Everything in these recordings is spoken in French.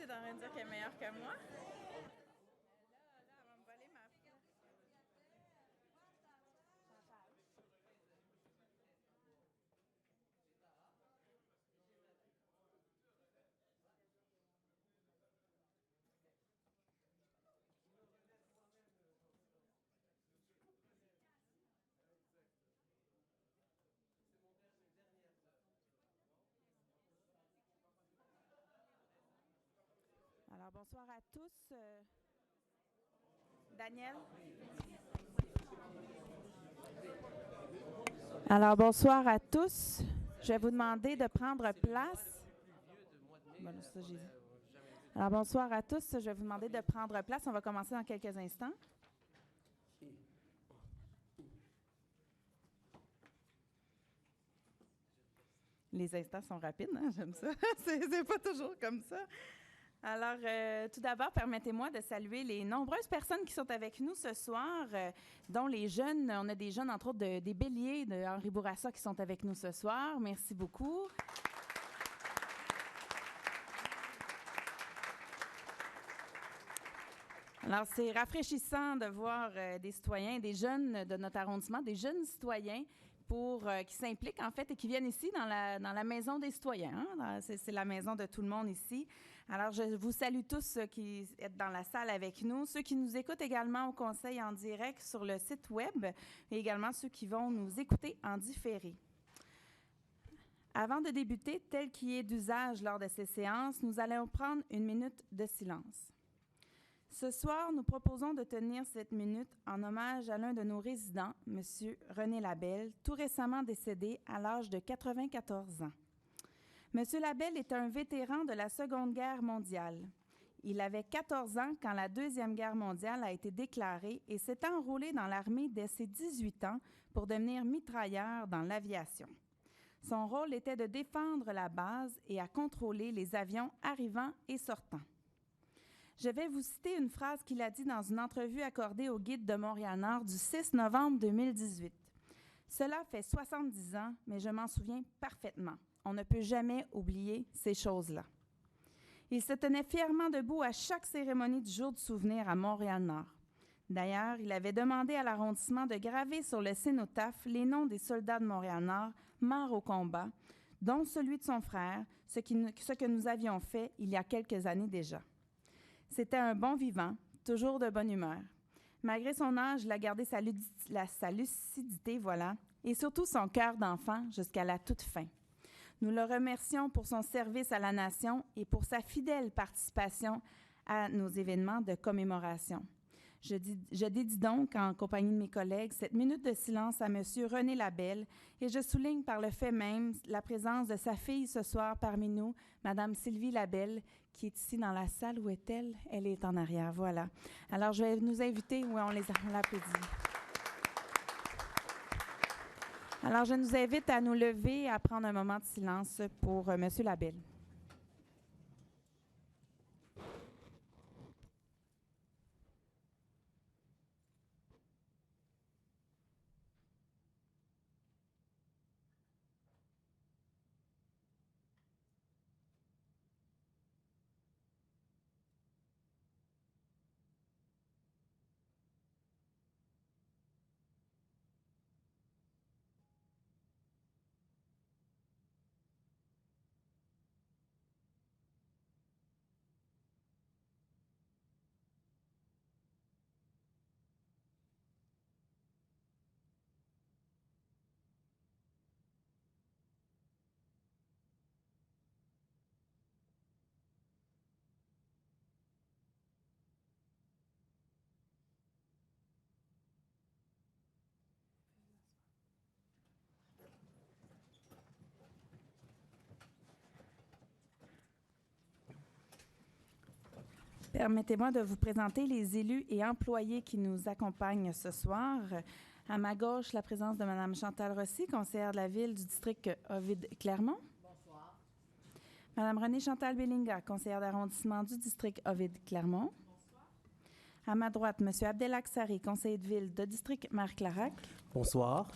t'es en train de dire qu'elle est meilleure que moi? Là, elle va me voler ma place. Alors, bonsoir à tous. Daniel? Alors, bonsoir à tous. Je vais vous demander de prendre place. Bon, ça, j'ai dit. Alors, bonsoir à tous. Je vais vous demander de prendre place. On va commencer dans quelques instants. Les instants sont rapides, hein? J'aime ça. C'est pas toujours comme ça. Alors, tout d'abord, permettez-moi de saluer les nombreuses personnes qui sont avec nous ce soir, dont les jeunes. On a des jeunes, entre autres, des Béliers de Henri Bourassa qui sont avec nous ce soir. Merci beaucoup. Alors, c'est rafraîchissant de voir des citoyens, des jeunes de notre arrondissement, des jeunes citoyens qui s'impliquent, en fait, et qui viennent ici dans la maison des citoyens. Hein? C'est la maison de tout le monde ici. Alors, je vous salue tous ceux qui êtes dans la salle avec nous, ceux qui nous écoutent également au conseil en direct sur le site web, et également ceux qui vont nous écouter en différé. Avant de débuter, tel qu'il est d'usage lors de ces séances, nous allons prendre une minute de silence. Ce soir, nous proposons de tenir cette minute en hommage à l'un de nos résidents, M. René Labelle, tout récemment décédé à l'âge de 94 ans. M. Labelle est un vétéran de la Seconde Guerre mondiale. Il avait 14 ans quand la Deuxième Guerre mondiale a été déclarée et s'est enrôlé dans l'armée dès ses 18 ans pour devenir mitrailleur dans l'aviation. Son rôle était de défendre la base et à contrôler les avions arrivant et sortant. Je vais vous citer une phrase qu'il a dit dans une entrevue accordée au Guide de Montréal-Nord du 6 novembre 2018. « Cela fait 70 ans, mais je m'en souviens parfaitement. On ne peut jamais oublier ces choses-là. » Il se tenait fièrement debout à chaque cérémonie du jour du souvenir à Montréal-Nord. D'ailleurs, il avait demandé à l'arrondissement de graver sur le cénotaphe les noms des soldats de Montréal-Nord morts au combat, dont celui de son frère, ce que nous avions fait il y a quelques années déjà. C'était un bon vivant, toujours de bonne humeur. Malgré son âge, il a gardé sa lucidité, voilà, et surtout son cœur d'enfant jusqu'à la toute fin. Nous le remercions pour son service à la nation et pour sa fidèle participation à nos événements de commémoration. Je dédie donc, en compagnie de mes collègues, cette minute de silence à M. René Labelle et je souligne par le fait même la présence de sa fille ce soir parmi nous, Mme Sylvie Labelle, qui est ici dans la salle. Où est-elle? Elle est en arrière, voilà. Alors, je vais nous inviter, oui, on l'applaudit. Alors, je nous invite à nous lever et à prendre un moment de silence pour M. Labelle. Permettez-moi de vous présenter les élus et employés qui nous accompagnent ce soir. À ma gauche, la présence de Mme Chantal Rossi, conseillère de la Ville du district Ovid-Clermont. Bonsoir. Mme Renée-Chantal Bellinga, conseillère d'arrondissement du district Ovid-Clermont. Bonsoir. À ma droite, M. Abdelak Sari, conseiller de Ville de district Mère-Clarac. Bonsoir.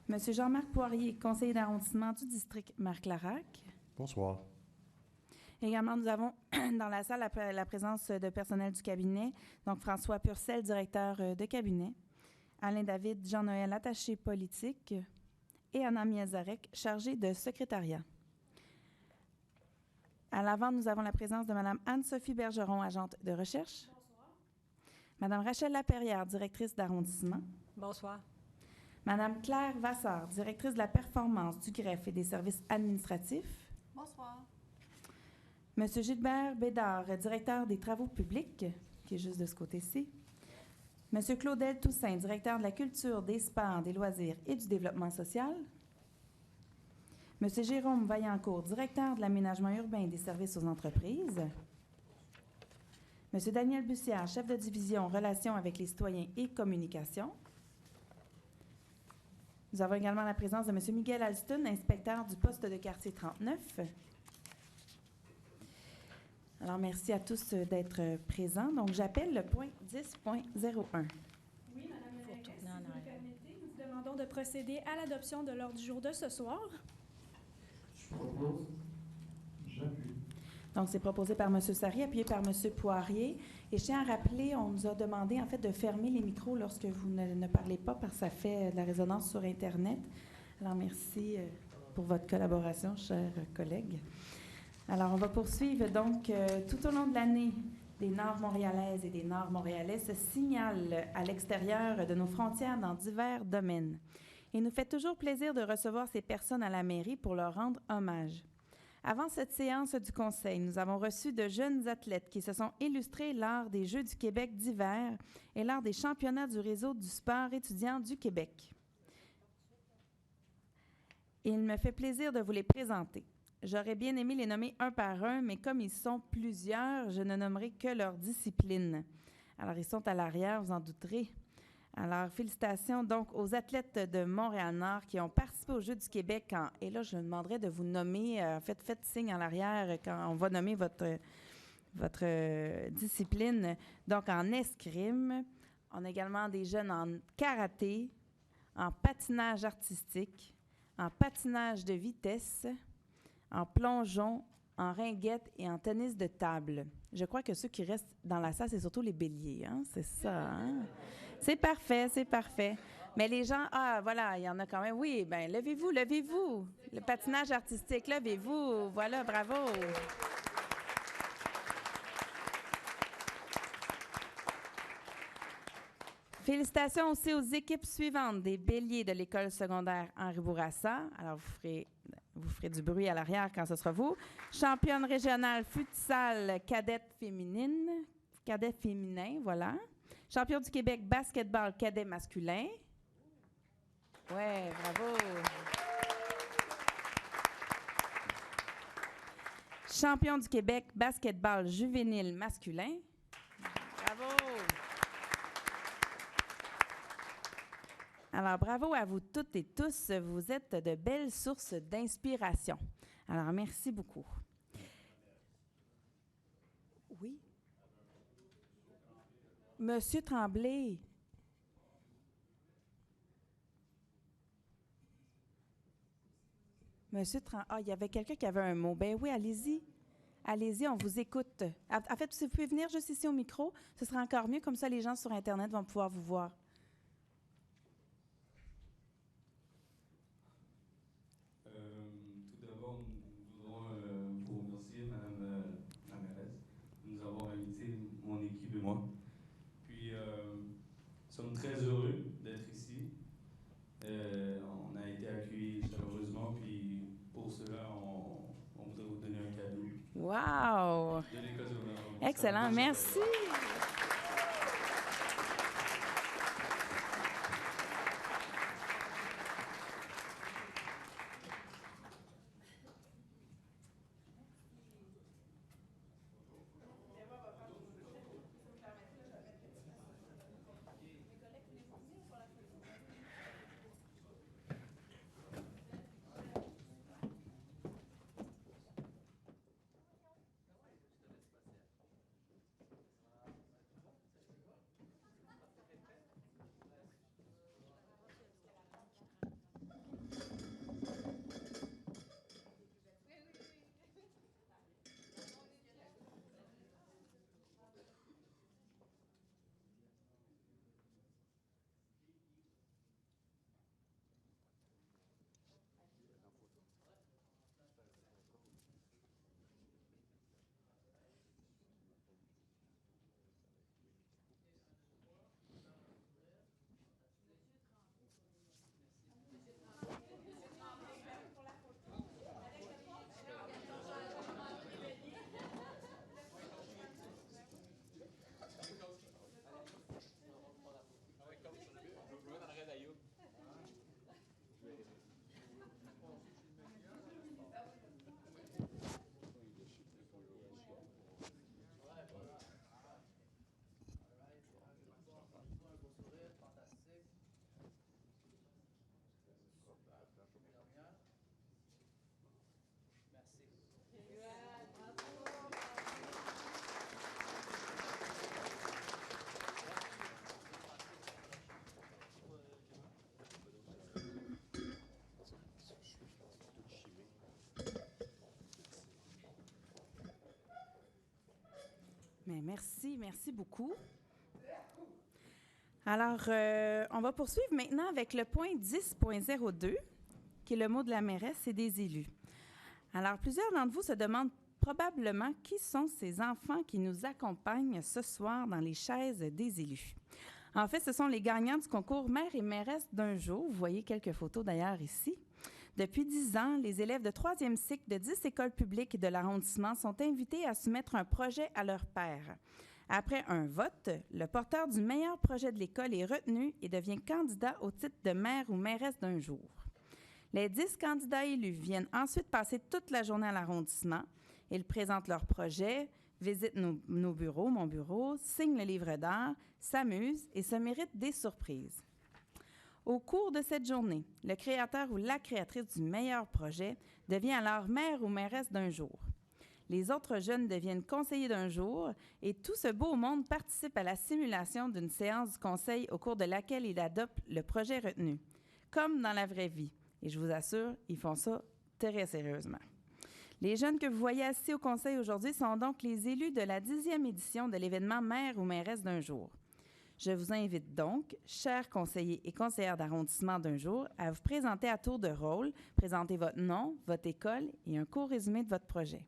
M. Jean-Marc Poirier, conseiller d'arrondissement du district Mère-Clarac. Bonsoir. Également, nous avons dans la salle la présence de personnel du cabinet, donc François Purcell, directeur de cabinet, Alain David, Jean-Noël, attaché politique, et Anna Miazarek, chargée de secrétariat. À l'avant, nous avons la présence de Mme Anne-Sophie Bergeron, agente de recherche. Bonsoir. Mme Rachel Laperrière, directrice d'arrondissement. Bonsoir. Mme Claire Vassard, directrice de la performance du greffe et des services administratifs. Bonsoir. Monsieur Gilbert Bédard, directeur des travaux publics, qui est juste de ce côté-ci. Monsieur Claudel Toussaint, directeur de la culture, des sports, des loisirs et du développement social. Monsieur Jérôme Vaillancourt, directeur de l'aménagement urbain et des services aux entreprises. Monsieur Daniel Bussière, chef de division relations avec les citoyens et communication. Nous avons également la présence de monsieur Miguel Alston, inspecteur du poste de quartier 39. Alors, merci à tous d'être présents. Donc, j'appelle le point 10.01. Oui, Madame la mairesse, si vous le permettez, nous vous demandons de procéder à l'adoption de l'ordre du jour de ce soir. Je propose. J'appuie. Donc, c'est proposé par M. Sari, appuyé par M. Poirier. Et je tiens à rappeler, on nous a demandé, en fait, de fermer les micros lorsque vous ne parlez pas, parce que ça fait de la résonance sur Internet. Alors, merci pour votre collaboration, chers collègues. Alors, on va poursuivre. Donc, tout au long de l'année, des Nord-Montréalaises et des Nord-Montréalais se signalent à l'extérieur de nos frontières dans divers domaines. Il nous fait toujours plaisir de recevoir ces personnes à la mairie pour leur rendre hommage. Avant cette séance du Conseil, nous avons reçu de jeunes athlètes qui se sont illustrés lors des Jeux du Québec d'hiver et lors des championnats du réseau du sport étudiant du Québec. Il me fait plaisir de vous les présenter. J'aurais bien aimé les nommer un par un, mais comme ils sont plusieurs, je ne nommerai que leur discipline. Alors, ils sont à l'arrière, vous en douterez. Alors, félicitations donc aux athlètes de Montréal-Nord qui ont participé aux Jeux du Québec. Et là, je demanderais de vous nommer, faites signe en arrière quand on va nommer votre discipline. Donc, en escrime, on a également des jeunes en karaté, en patinage artistique, en patinage de vitesse, en plongeon, en ringuette et en tennis de table. Je crois que ceux qui restent dans la salle, c'est surtout les béliers, hein? C'est ça, hein? C'est parfait, c'est parfait. Mais les gens, voilà, il y en a quand même. Oui, bien, levez-vous. Le patinage artistique, levez-vous. Voilà, bravo. Félicitations aussi aux équipes suivantes des béliers de l'école secondaire Henri Bourassa. Alors, vous ferez du bruit à l'arrière quand ce sera vous. Championne régionale futsal cadette féminin, voilà. Champion du Québec basketball cadet masculin. Ouais, bravo. Champion du Québec basketball juvénile masculin. Bravo. Alors, bravo à vous toutes et tous. Vous êtes de belles sources d'inspiration. Alors, merci beaucoup. Oui. Monsieur Tremblay. Monsieur Tremblay. Il y avait quelqu'un qui avait un mot. Ben oui, allez-y. Allez-y, on vous écoute. En fait, si vous pouvez venir juste ici au micro, ce sera encore mieux. Comme ça, les gens sur Internet vont pouvoir vous voir. Tout d'abord, nous voudrons vous remercier, Madame la mairesse, de nous avoir invités, mon équipe et moi. Puis, nous sommes très heureux d'être ici. On a été accueillis chaleureusement, puis pour cela, on voudrait vous donner un cadeau. Wow! De l'École de gouvernement. Excellent, merci! Mais merci beaucoup. Alors, on va poursuivre maintenant avec le point 10.02, qui est le mot de la mairesse et des élus. Alors, plusieurs d'entre vous se demandent probablement qui sont ces enfants qui nous accompagnent ce soir dans les chaises des élus. En fait, ce sont les gagnants du concours Mère et mairesse d'un jour. Vous voyez quelques photos d'ailleurs ici. Depuis 10 ans, les élèves de 3e cycle de 10 écoles publiques de l'arrondissement sont invités à soumettre un projet à leur père. Après un vote, le porteur du meilleur projet de l'école est retenu et devient candidat au titre de maire ou mairesse d'un jour. Les 10 candidats élus viennent ensuite passer toute la journée à l'arrondissement. Ils présentent leur projet, visitent nos bureaux, mon bureau, signent le livre d'art, s'amusent et se méritent des surprises. Au cours de cette journée, le créateur ou la créatrice du meilleur projet devient alors maire ou mairesse d'un jour. Les autres jeunes deviennent conseillers d'un jour et tout ce beau monde participe à la simulation d'une séance du conseil au cours de laquelle il adopte le projet retenu, comme dans la vraie vie. Et je vous assure, ils font ça très sérieusement. Les jeunes que vous voyez assis au conseil aujourd'hui sont donc les élus de la 10e édition de l'événement Maire ou mairesse d'un jour. Je vous invite donc, chers conseillers et conseillères d'arrondissement d'un jour, à vous présenter à tour de rôle, présenter votre nom, votre école et un court résumé de votre projet.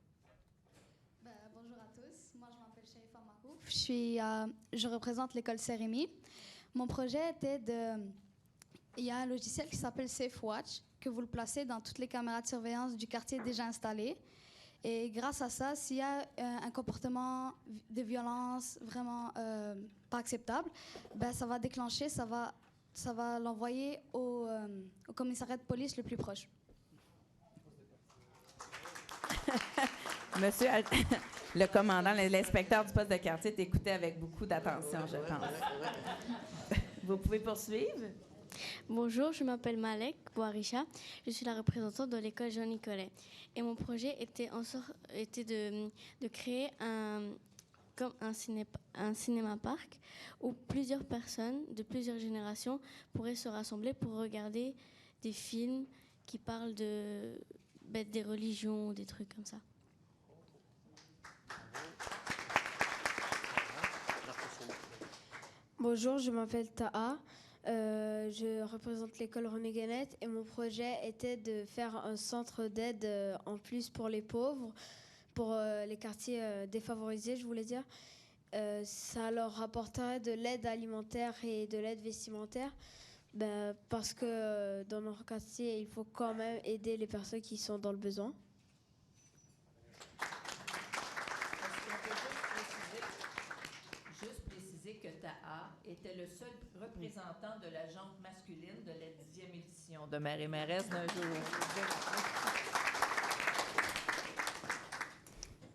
Bonjour à tous, moi je m'appelle Sherifa Makouf, je représente l'école Saint-Rémy. Mon projet était il y a un logiciel qui s'appelle SafeWatch, que vous le placez dans toutes les caméras de surveillance du quartier déjà installées. Et grâce à ça, s'il y a un comportement de violence vraiment pas acceptable, ça va déclencher, ça va l'envoyer au commissariat de police le plus proche. Monsieur le commandant, l'inspecteur du poste de quartier t'écoutait avec beaucoup d'attention, je pense. Vous pouvez poursuivre? Bonjour, je m'appelle Malek Bouarisha. Je suis la représentante de l'école Jean-Nicolet. Et mon projet était de créer un cinéma-parc où plusieurs personnes de plusieurs générations pourraient se rassembler pour regarder des films qui parlent des religions, des trucs comme ça. Bonjour, je m'appelle Taha. Je représente l'école René Guénette et mon projet était de faire un centre d'aide en plus pour les pauvres, pour les quartiers défavorisés, je voulais dire. Ça leur apporterait de l'aide alimentaire et de l'aide vestimentaire, parce que dans notre quartier, il faut quand même aider les personnes qui sont dans le besoin. Que Taha était le seul représentant de la gente masculine de la 10e édition de Mère et mairesse d'un jour.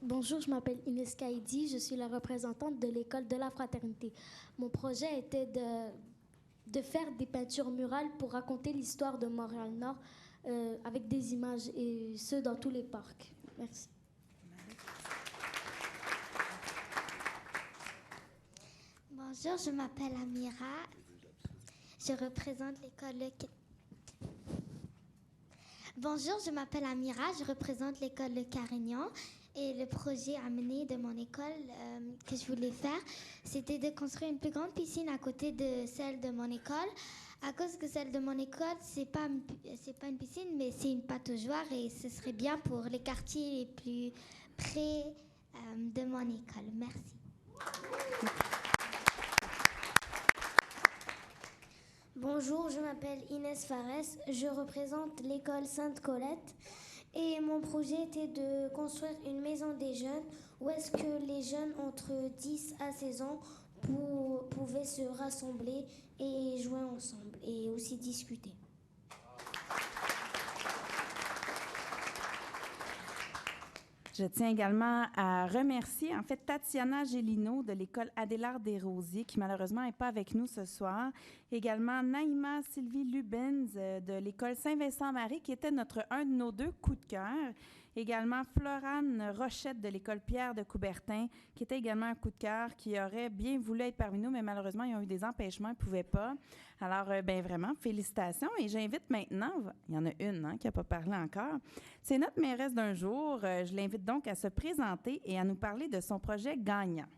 Bonjour, je m'appelle Inès Kaidi, je suis la représentante de l'école de la fraternité. Mon projet était de faire des peintures murales pour raconter l'histoire de Montréal-Nord avec des images, et ce, dans tous les parcs. Merci. Bonjour, je m'appelle Amira. Je représente l'école Bonjour, je m'appelle Amira. Je représente l'école Le Carignan. Et le projet amené de mon école que je voulais faire, c'était de construire une plus grande piscine à côté de celle de mon école. À cause que celle de mon école, c'est pas une piscine, mais c'est une pataugeoire. Et ce serait bien pour les quartiers les plus près de mon école. Merci. Bonjour, je m'appelle Inès Fares, je représente l'école Sainte-Colette et mon projet était de construire une maison des jeunes où est-ce que les jeunes entre 10 à 16 ans pouvaient se rassembler et jouer ensemble et aussi discuter. Je tiens également à remercier, en fait, Tatiana Gélino de l'école Adélard Desrosiers, qui malheureusement n'est pas avec nous ce soir. Également Naïma Sylvie Lubens de l'école Saint-Vincent-Marie, qui était un de nos 2 coups de cœur. Également Florane Rochette de l'école Pierre de Coubertin, qui était également un coup de cœur, qui aurait bien voulu être parmi nous, mais malheureusement, ils ont eu des empêchements, ils ne pouvaient pas. Alors, vraiment, félicitations. Et j'invite maintenant, il y en a une qui n'a pas parlé encore, c'est notre mairesse d'un jour. Je l'invite donc à se présenter et à nous parler de son projet gagnant.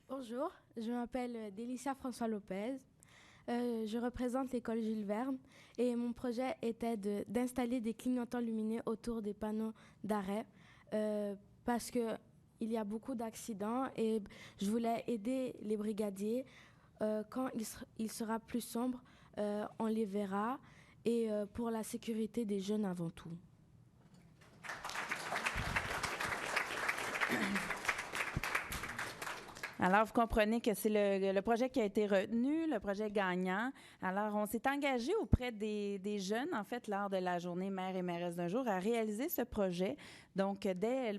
Bonjour, je m'appelle Délicia François Lopez. Je représente l'école Jules Verne et mon projet était d'installer des clignotants lumineux autour des panneaux d'arrêt parce qu'il y a beaucoup d'accidents et je voulais aider les brigadiers. Quand il sera plus sombre, on les verra et pour la sécurité des jeunes avant tout. Alors, vous comprenez que c'est le projet qui a été retenu, le projet gagnant. Alors, on s'est engagé auprès des jeunes, en fait, lors de la journée Mère et Mairesse d'un jour, à réaliser ce projet. Donc,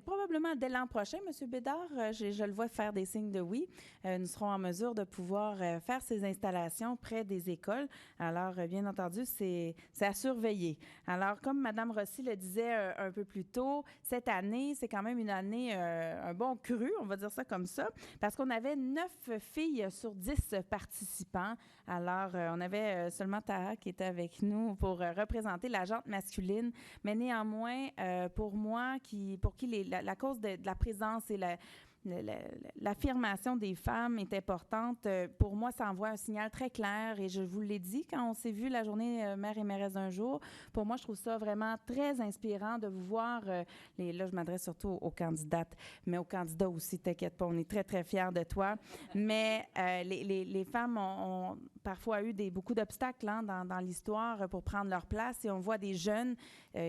probablement dès l'an prochain, M. Bédard, je le vois faire des signes de oui. Nous serons en mesure de pouvoir faire ces installations près des écoles. Alors, bien entendu, c'est à surveiller. Alors, comme Mme Rossi le disait un peu plus tôt, cette année, c'est quand même une année, un bon cru, on va dire ça comme ça, parce qu'on avait 9 filles sur 10 participants. Alors, on avait seulement Taha qui était avec nous pour représenter la jante masculine. Mais néanmoins, pour moi, pour qui la cause de la présence et l'affirmation des femmes est importante. Pour moi, ça envoie un signal très clair et je vous l'ai dit quand on s'est vu la journée Mère et Mairesse d'un jour. Pour moi, je trouve ça vraiment très inspirant de vous voir. Là, je m'adresse surtout aux candidates, mais aux candidats aussi, t'inquiète pas, on est très, très fiers de toi. Mais les femmes ont parfois eu beaucoup d'obstacles dans l'histoire pour prendre leur place et on voit des jeunes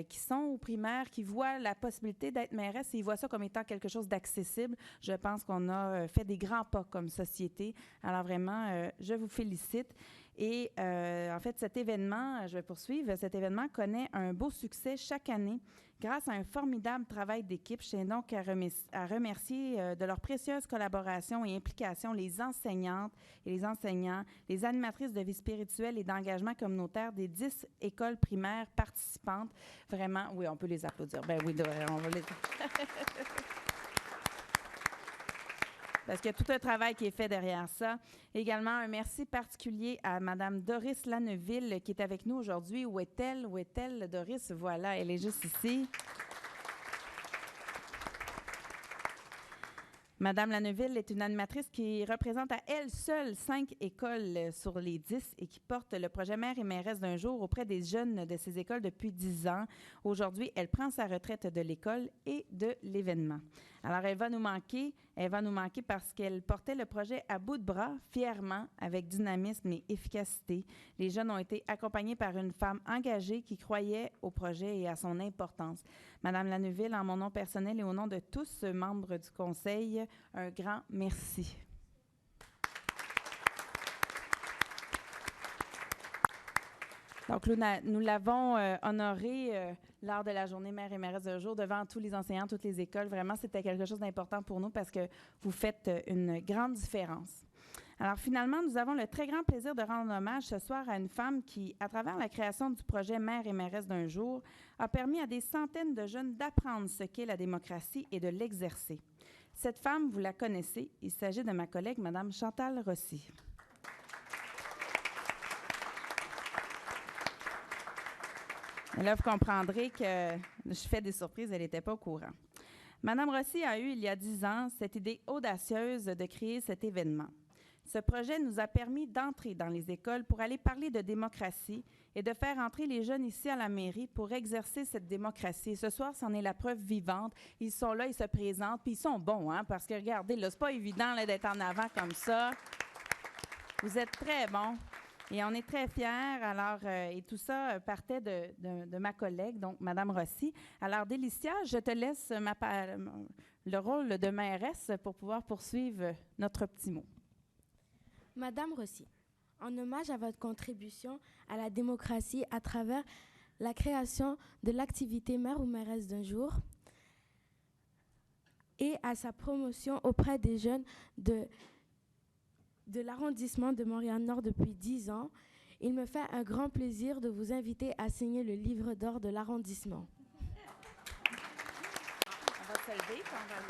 qui sont au primaire, qui voient la possibilité d'être mairesse et ils voient ça comme étant quelque chose d'accessible. Je pense qu'on a fait des grands pas comme société. Alors vraiment, je vous félicite. Et en fait, cet événement, je vais poursuivre, cet événement connaît un beau succès chaque année grâce à un formidable travail d'équipe. Je tiens donc à remercier de leur précieuse collaboration et implication les enseignantes et les enseignants, les animatrices de vie spirituelle et d'engagement communautaire des 10 écoles primaires participantes. Vraiment, oui, on peut les applaudir. Ben oui, on va les... Parce qu'il y a tout un travail qui est fait derrière ça. Également, un merci particulier à Mme Doris Lanneville qui est avec nous aujourd'hui. Où est-elle? Où est-elle, Doris? Voilà, elle est juste ici. Madame Lanneville est une animatrice qui représente à elle seule 5 écoles sur les 10 et qui porte le projet Mère et Mairesse d'un jour auprès des jeunes de ces écoles depuis 10 ans. Aujourd'hui, elle prend sa retraite de l'école et de l'événement. Alors, elle va nous manquer parce qu'elle portait le projet à bout de bras, fièrement, avec dynamisme et efficacité. Les jeunes ont été accompagnés par une femme engagée qui croyait au projet et à son importance. Madame Lanneville, en mon nom personnel et au nom de tous membres du Conseil, un grand merci. Donc, nous l'avons honorée lors de la journée Mère et Mairesse d'un jour devant tous les enseignants, toutes les écoles. Vraiment, c'était quelque chose d'important pour nous parce que vous faites une grande différence. Alors, finalement, nous avons le très grand plaisir de rendre hommage ce soir à une femme qui, à travers la création du projet Mère et Mairesse d'un jour, a permis à des centaines de jeunes d'apprendre ce qu'est la démocratie et de l'exercer. Cette femme, vous la connaissez, il s'agit de ma collègue, Mme Chantal Rossi. Et là, vous comprendrez que je fais des surprises, elle n'était pas au courant. Mme Rossi a eu, il y a 10 ans, cette idée audacieuse de créer cet événement. Ce projet nous a permis d'entrer dans les écoles pour aller parler de démocratie et de faire entrer les jeunes ici à la mairie pour exercer cette démocratie. Ce soir, c'en est la preuve vivante. Ils sont là, ils se présentent, puis ils sont bons, hein, parce que regardez, là, c'est pas évident là, d'être en avant comme ça. Vous êtes très bons. Et on est très fiers. Alors, et tout ça partait de ma collègue, donc Mme Rossi. Alors, Délicia, je te laisse le rôle de mairesse pour pouvoir poursuivre notre petit mot. Madame Rossi, en hommage à votre contribution à la démocratie à travers la création de l'activité Mère ou Mairesse d'un jour et à sa promotion auprès des jeunes de l'arrondissement de Montréal-Nord depuis 10 ans, il me fait un grand plaisir de vous inviter à signer le livre d'or de l'arrondissement. On va se lever, on va le...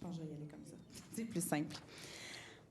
pense que je vais y aller comme ça. C'est plus simple.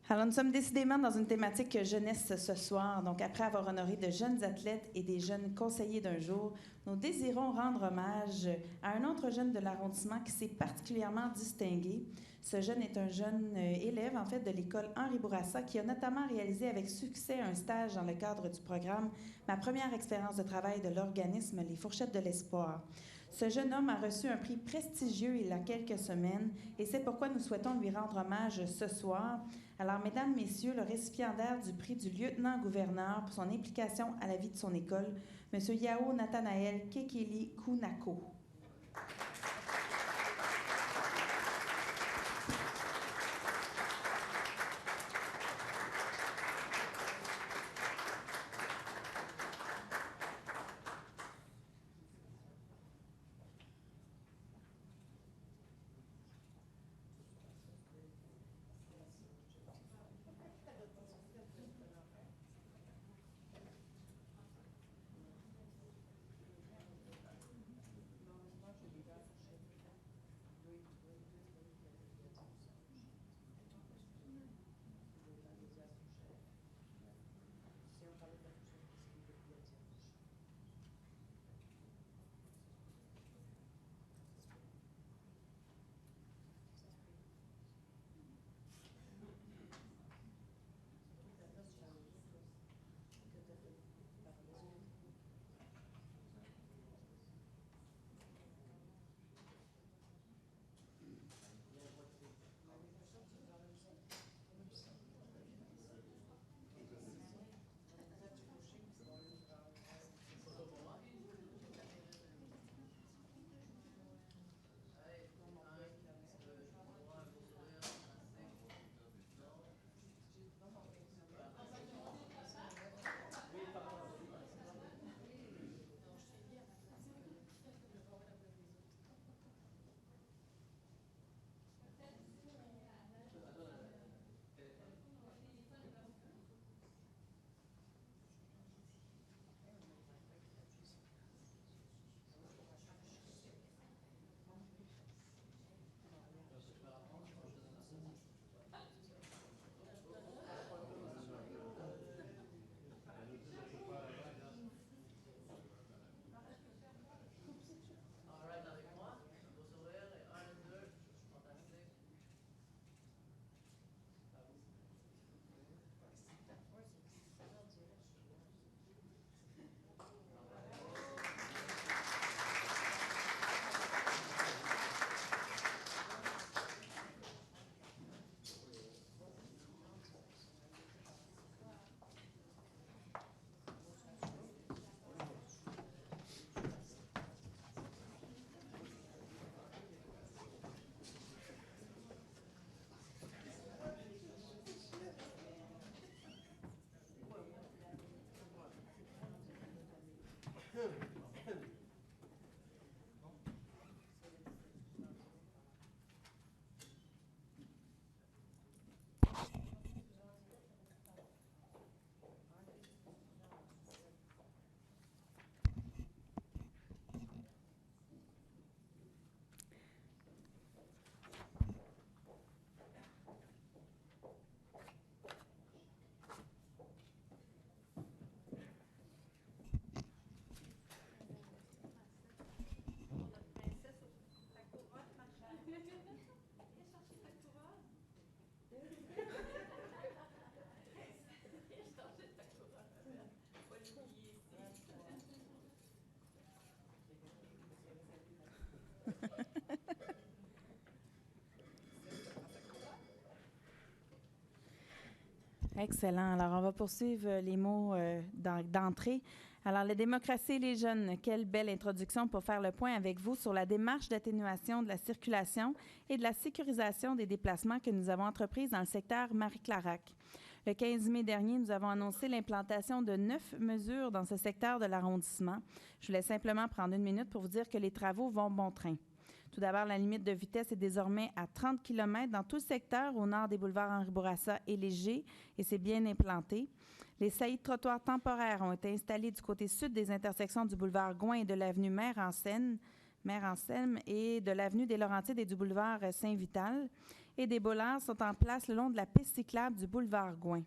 Alors, nous sommes décidément dans une thématique jeunesse ce soir. Donc, après avoir honoré de jeunes athlètes et des jeunes conseillers d'un jour, nous désirons rendre hommage à un autre jeune de l'arrondissement qui s'est particulièrement distingué. Ce jeune est un jeune élève, en fait, de l'école Henri Bourassa, qui a notamment réalisé avec succès un stage dans le cadre du programme « Ma première expérience de travail » de l'organisme Les Fourchettes de l'Espoir. Ce jeune homme a reçu un prix prestigieux il y a quelques semaines et c'est pourquoi nous souhaitons lui rendre hommage ce soir. Alors, mesdames, messieurs, le récipiendaire du prix du lieutenant-gouverneur pour son implication à la vie de son école, M. Yao Nathanael Kekeli Kunako. Excellent. Alors, on va poursuivre les mots d'entrée. Alors, la démocratie et les jeunes, quelle belle introduction pour faire le point avec vous sur la démarche d'atténuation de la circulation et de la sécurisation des déplacements que nous avons entreprise dans le secteur Marie-Clarac. Le 15 mai dernier, nous avons annoncé l'implantation de 9 mesures dans ce secteur de l'arrondissement. Je voulais simplement prendre une minute pour vous dire que les travaux vont bon train. Tout d'abord, la limite de vitesse est désormais à 30 km dans tout le secteur au nord des boulevards Henri Bourassa et Léger, et c'est bien implanté. Les saillies de trottoirs temporaires ont été installées du côté sud des intersections du boulevard Gouin et de l'avenue Mère-Anselme et de l'avenue des Laurentides et du boulevard Saint-Vital. et des boulards sont en place le long de la piste cyclable du boulevard Gouin.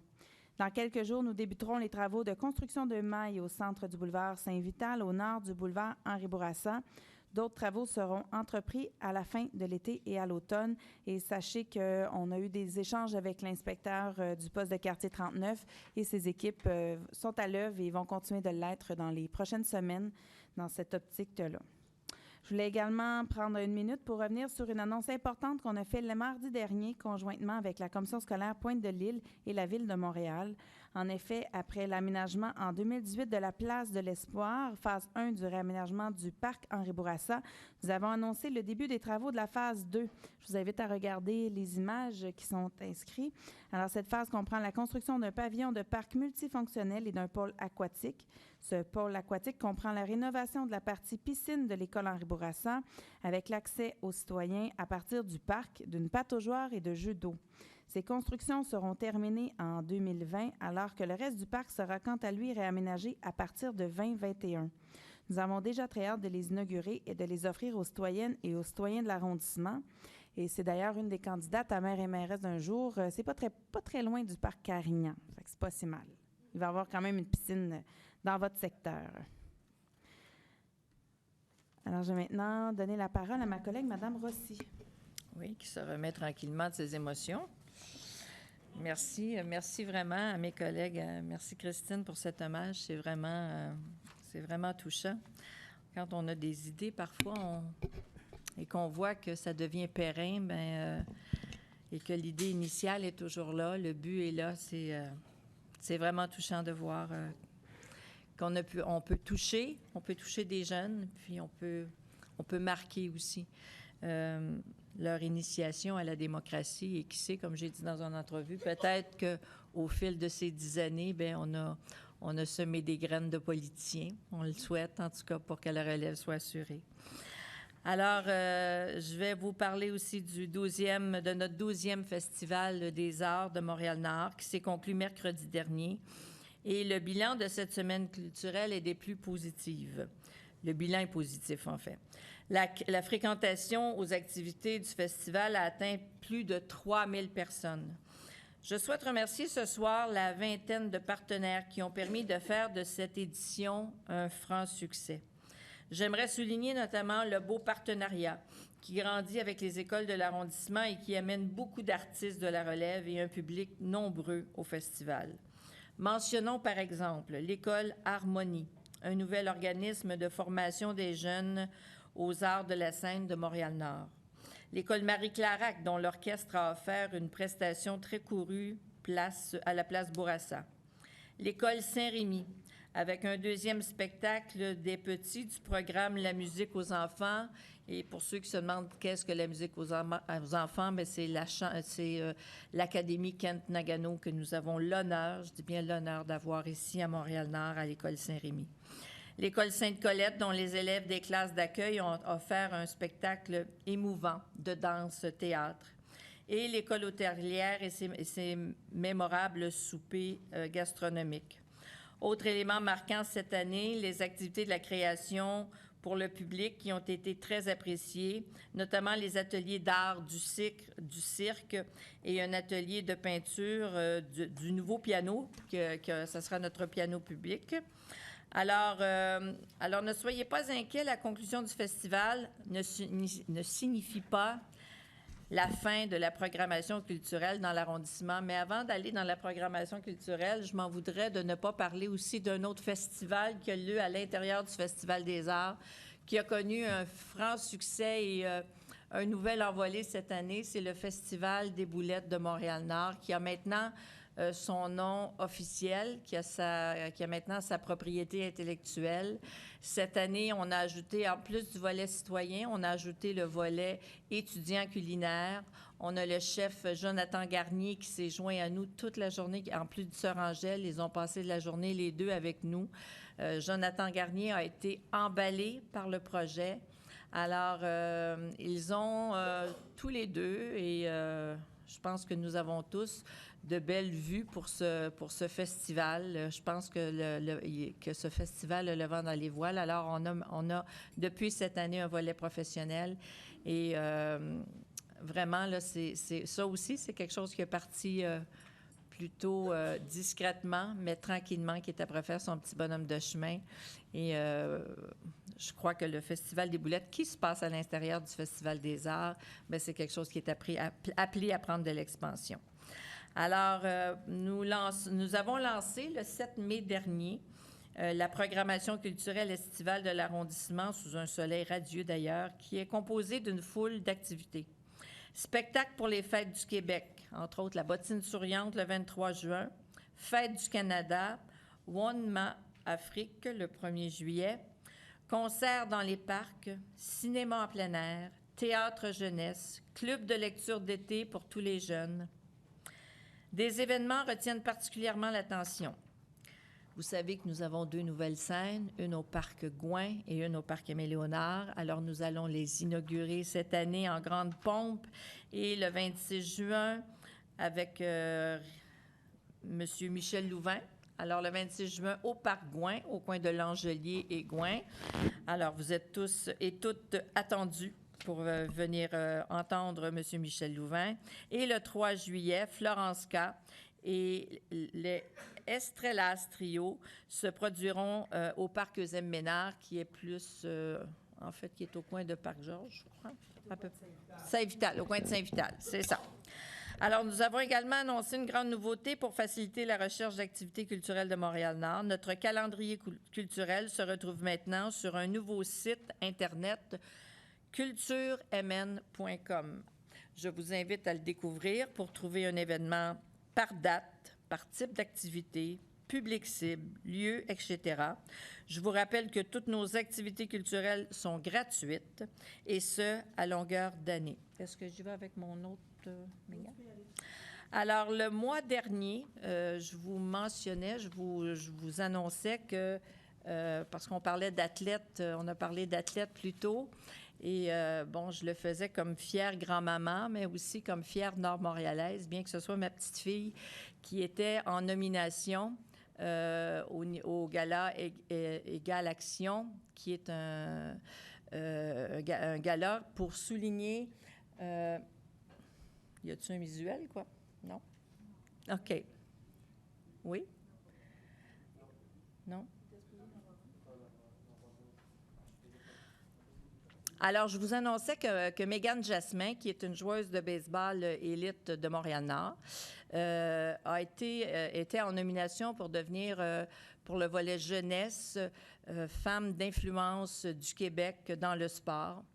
Dans quelques jours, nous débuterons les travaux de construction de mailles au centre du boulevard Saint-Vital, au nord du boulevard Henri Bourassa. D'autres travaux seront entrepris à la fin de l'été et à l'automne. Et sachez qu'on a eu des échanges avec l'inspecteur du poste de quartier 39 et ses équipes sont à l'œuvre et vont continuer de l'être dans les prochaines semaines dans cette optique-là. Je voulais également prendre une minute pour revenir sur une annonce importante qu'on a faite le mardi dernier conjointement avec la commission scolaire Pointe-de-l'Île et la Ville de Montréal. En effet, après l'aménagement en 2018 de la place de l'Espoir, phase 1 du réaménagement du parc Henri Bourassa, nous avons annoncé le début des travaux de la phase 2. Je vous invite à regarder les images qui sont inscrites. Alors, cette phase comprend la construction d'un pavillon de parc multifonctionnel et d'un pôle aquatique. Ce pôle aquatique comprend la rénovation de la partie piscine de l'école Henri Bourassa avec l'accès aux citoyens à partir du parc, d'une pataugeoire et de jeux d'eau. Ces constructions seront terminées en 2020, alors que le reste du parc sera quant à lui réaménagé à partir de 2021. Nous avons déjà très hâte de les inaugurer et de les offrir aux citoyennes et aux citoyens de l'arrondissement. Et c'est d'ailleurs une des candidates à maire et mairesse d'un jour. C'est pas très loin du parc Carignan. Fait que c'est pas si mal. Il va y avoir quand même une piscine dans votre secteur. Alors, je vais maintenant donner la parole à ma collègue, Mme Rossi. Oui, qui se remet tranquillement de ses émotions. Merci. Merci vraiment à mes collègues. Merci, Christine, pour cet hommage. C'est vraiment touchant. Quand on a des idées, parfois, et qu'on voit que ça devient périn, et que l'idée initiale est toujours là, le but est là, c'est vraiment touchant de voir on peut toucher des jeunes, puis on peut marquer aussi leur initiation à la démocratie. Et qui sait, comme j'ai dit dans une entrevue, peut-être qu'au fil de ces 10 années, on a semé des graines de politiciens. On le souhaite, en tout cas, pour que la relève soit assurée. Alors, je vais vous parler aussi de notre 12e Festival des Arts de Montréal-Nord qui s'est conclu mercredi dernier. Et le bilan de cette semaine culturelle est des plus positives. Le bilan est positif, en fait. La fréquentation aux activités du festival a atteint plus de 3000 personnes. Je souhaite remercier ce soir la vingtaine de partenaires qui ont permis de faire de cette édition un franc succès. J'aimerais souligner notamment le beau partenariat qui grandit avec les écoles de l'arrondissement et qui amène beaucoup d'artistes de la relève et un public nombreux au festival. Mentionnons par exemple l'école Harmonie, un nouvel organisme de formation des jeunes aux arts de la scène de Montréal-Nord. L'école Marie-Clarac, dont l'orchestre a offert une prestation très courue à la place Bourassa. L'école Saint-Rémy, avec un deuxième spectacle des petits du programme La musique aux enfants. Et pour ceux qui se demandent qu'est-ce que la musique aux enfants, c'est l'Académie Kent Nagano que nous avons l'honneur, je dis bien l'honneur, d'avoir ici à Montréal-Nord, à l'école Saint-Rémy. L'école Sainte-Colette, dont les élèves des classes d'accueil ont offert un spectacle émouvant de danse-théâtre. Et l'école hôtelière et ses mémorables soupers gastronomiques. Autre élément marquant cette année, les activités de la création pour le public qui ont été très appréciées, notamment les ateliers d'art du cirque et un atelier de peinture du nouveau piano, que ce sera notre piano public. Alors, ne soyez pas inquiets, la conclusion du festival ne signifie pas la fin de la programmation culturelle dans l'arrondissement. Mais avant d'aller dans la programmation culturelle, je m'en voudrais de ne pas parler aussi d'un autre festival qui a lieu à l'intérieur du Festival des Arts, qui a connu un franc succès et un nouvel envolé cette année. C'est le Festival des Boulettes de Montréal-Nord, qui a maintenant son nom officiel, qui a maintenant sa propriété intellectuelle. Cette année, on a ajouté, en plus du volet citoyen, on a ajouté le volet étudiant culinaire. On a le chef Jonathan Garnier qui s'est joint à nous toute la journée, en plus de Sœur Angèle. Ils ont passé la journée, les deux, avec nous. Jonathan Garnier a été emballé par le projet. Alors, ils ont tous les deux, et je pense que nous avons tous de belles vues pour ce festival. Je pense que ce festival a le vent dans les voiles. Alors, on a depuis cette année un volet professionnel et vraiment, là, ça aussi, c'est quelque chose qui est parti plutôt discrètement, mais tranquillement, qui était prêt à faire son petit bonhomme de chemin. Et je crois que le Festival des Boulettes, qui se passe à l'intérieur du Festival des Arts, bien, c'est quelque chose qui est appelé à prendre de l'expansion. Alors, nous avons lancé le 7 mai dernier la programmation culturelle estivale de l'arrondissement, sous un soleil radieux d'ailleurs, qui est composée d'une foule d'activités. Spectacle pour les Fêtes du Québec, entre autres la bottine souriante le 23 juin, Fête du Canada, Wonma Afrique le 1er juillet, concerts dans les parcs, cinéma en plein air, théâtre jeunesse, club de lecture d'été pour tous les jeunes. Des événements retiennent particulièrement l'attention. Vous savez que nous avons 2 nouvelles scènes, une au Parc Gouin et une au Parc Aimé-Léonard. Alors, nous allons les inaugurer cette année en grande pompe et le 26 juin avec M. Michel Louvain. Alors, le 26 juin au Parc Gouin, au coin de Langelier et Gouin. Alors, vous êtes tous et toutes attendus pour venir entendre M. Michel Louvain. Et le 3 juillet, Florence K. et les Estrellas Trio se produiront au Parc Eusèbe Ménard, qui est plus, en fait, qui est au coin de Parc Georges, je crois. Saint-Vital, au coin de Saint-Vital, c'est ça. Alors, nous avons également annoncé une grande nouveauté pour faciliter la recherche d'activités culturelles de Montréal-Nord. Notre calendrier culturel se retrouve maintenant sur un nouveau site Internet, culturemn.com. Je vous invite à le découvrir pour trouver un événement par date, par type d'activité, public cible, lieu, etc. Je vous rappelle que toutes nos activités culturelles sont gratuites et ce, à longueur d'année. Est-ce que j'y vais avec mon autre Alors, le mois dernier, je vous mentionnais, je vous annonçais que, parce qu'on parlait d'athlètes, on a parlé d'athlètes plus tôt, et bon, je le faisais comme fière grand-maman, mais aussi comme fière nord-montréalaise, bien que ce soit ma petite fille qui était en nomination au gala Égale Action, qui est un gala pour souligner... y a-t-il un visuel, quoi? Non? OK. Oui? Non? Alors, je vous annonçais que Mégane Jasmin, qui est une joueuse de baseball élite de Montréal-Nord, était en nomination pour devenir, pour le volet jeunesse, femme d'influence du Québec dans le sport.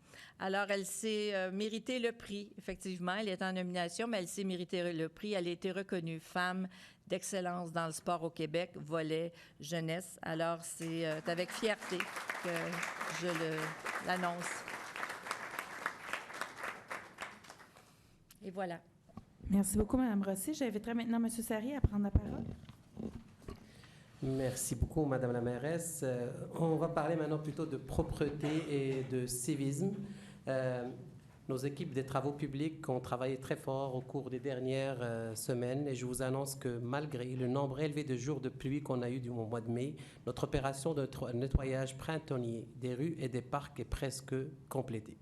Alors, elle s'est mérité le prix, effectivement. Elle est en nomination, mais elle s'est mérité le prix. Elle a été reconnue femme d'excellence dans le sport au Québec, volet jeunesse. Alors, c'est avec fierté que je l'annonce. Et voilà. Merci beaucoup, Mme Rossi. J'inviterai maintenant M. Sarry à prendre la parole. Merci beaucoup, Madame la mairesse. On va parler maintenant plutôt de propreté et de civisme. Nos équipes des travaux publics ont travaillé très fort au cours des dernières semaines et je vous annonce que malgré le nombre élevé de jours de pluie qu'on a eu du mois de mai, notre opération de nettoyage printanier des rues et des parcs est presque complétée.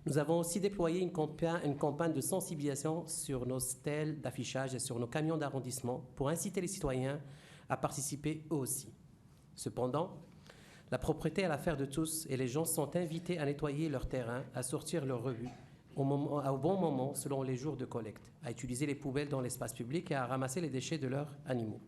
Nous avons aussi déployé une campagne de sensibilisation sur nos stèles d'affichage et sur nos camions d'arrondissement pour inciter les citoyens à participer eux aussi. Cependant, la propreté est l'affaire de tous et les gens sont invités à nettoyer leur terrain, à sortir leurs rebuts au bon moment selon les jours de collecte, à utiliser les poubelles dans l'espace public et à ramasser les déchets de leurs animaux.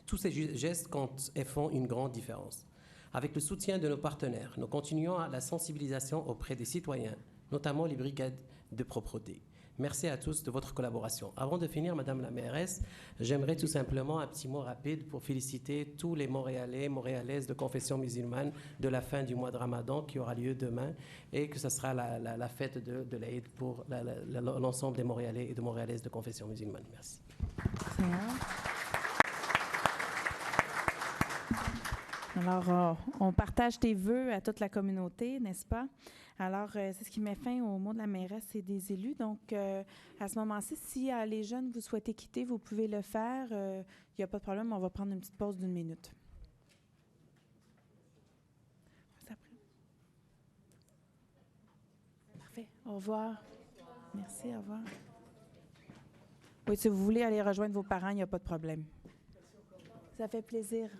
Tous ces gestes comptent et font une grande différence. Avec le soutien de nos partenaires, nous continuons à la sensibilisation auprès des citoyens, notamment les brigades de propreté. Merci à tous de votre collaboration. Avant de finir, Madame la mairesse, j'aimerais tout simplement un petit mot rapide pour féliciter tous les Montréalais, Montréalaises de confession musulmane de la fin du mois de Ramadan qui aura lieu demain et que ce sera la fête de l'Aïd pour l'ensemble des Montréalais et de Montréalaises de confession musulmane. Merci. Alors, on partage tes vœux à toute la communauté, n'est-ce pas? Alors, c'est ce qui met fin au mot de la mairesse et des élus. Donc, à ce moment-ci, si les jeunes, vous souhaitez quitter, vous pouvez le faire. Il n'y a pas de problème, on va prendre une petite pause d'1 minute. Parfait. Au revoir. Merci, au revoir. Oui, si vous voulez aller rejoindre vos parents, il n'y a pas de problème. Ça fait plaisir.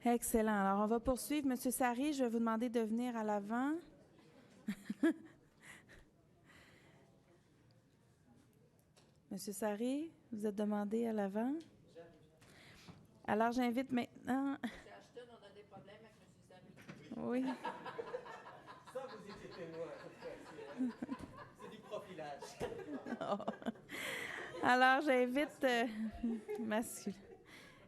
Excellent. Alors, on va poursuivre. Monsieur Sari, je vais vous demander de venir à l'avant. Monsieur Sari, vous êtes demandé à l'avant. Alors, j'invite maintenant... C'est Ashton, on a des problèmes avec M. Sari. Oui. Ça, vous étiez témoin. C'est du profilage. Oh. Alors,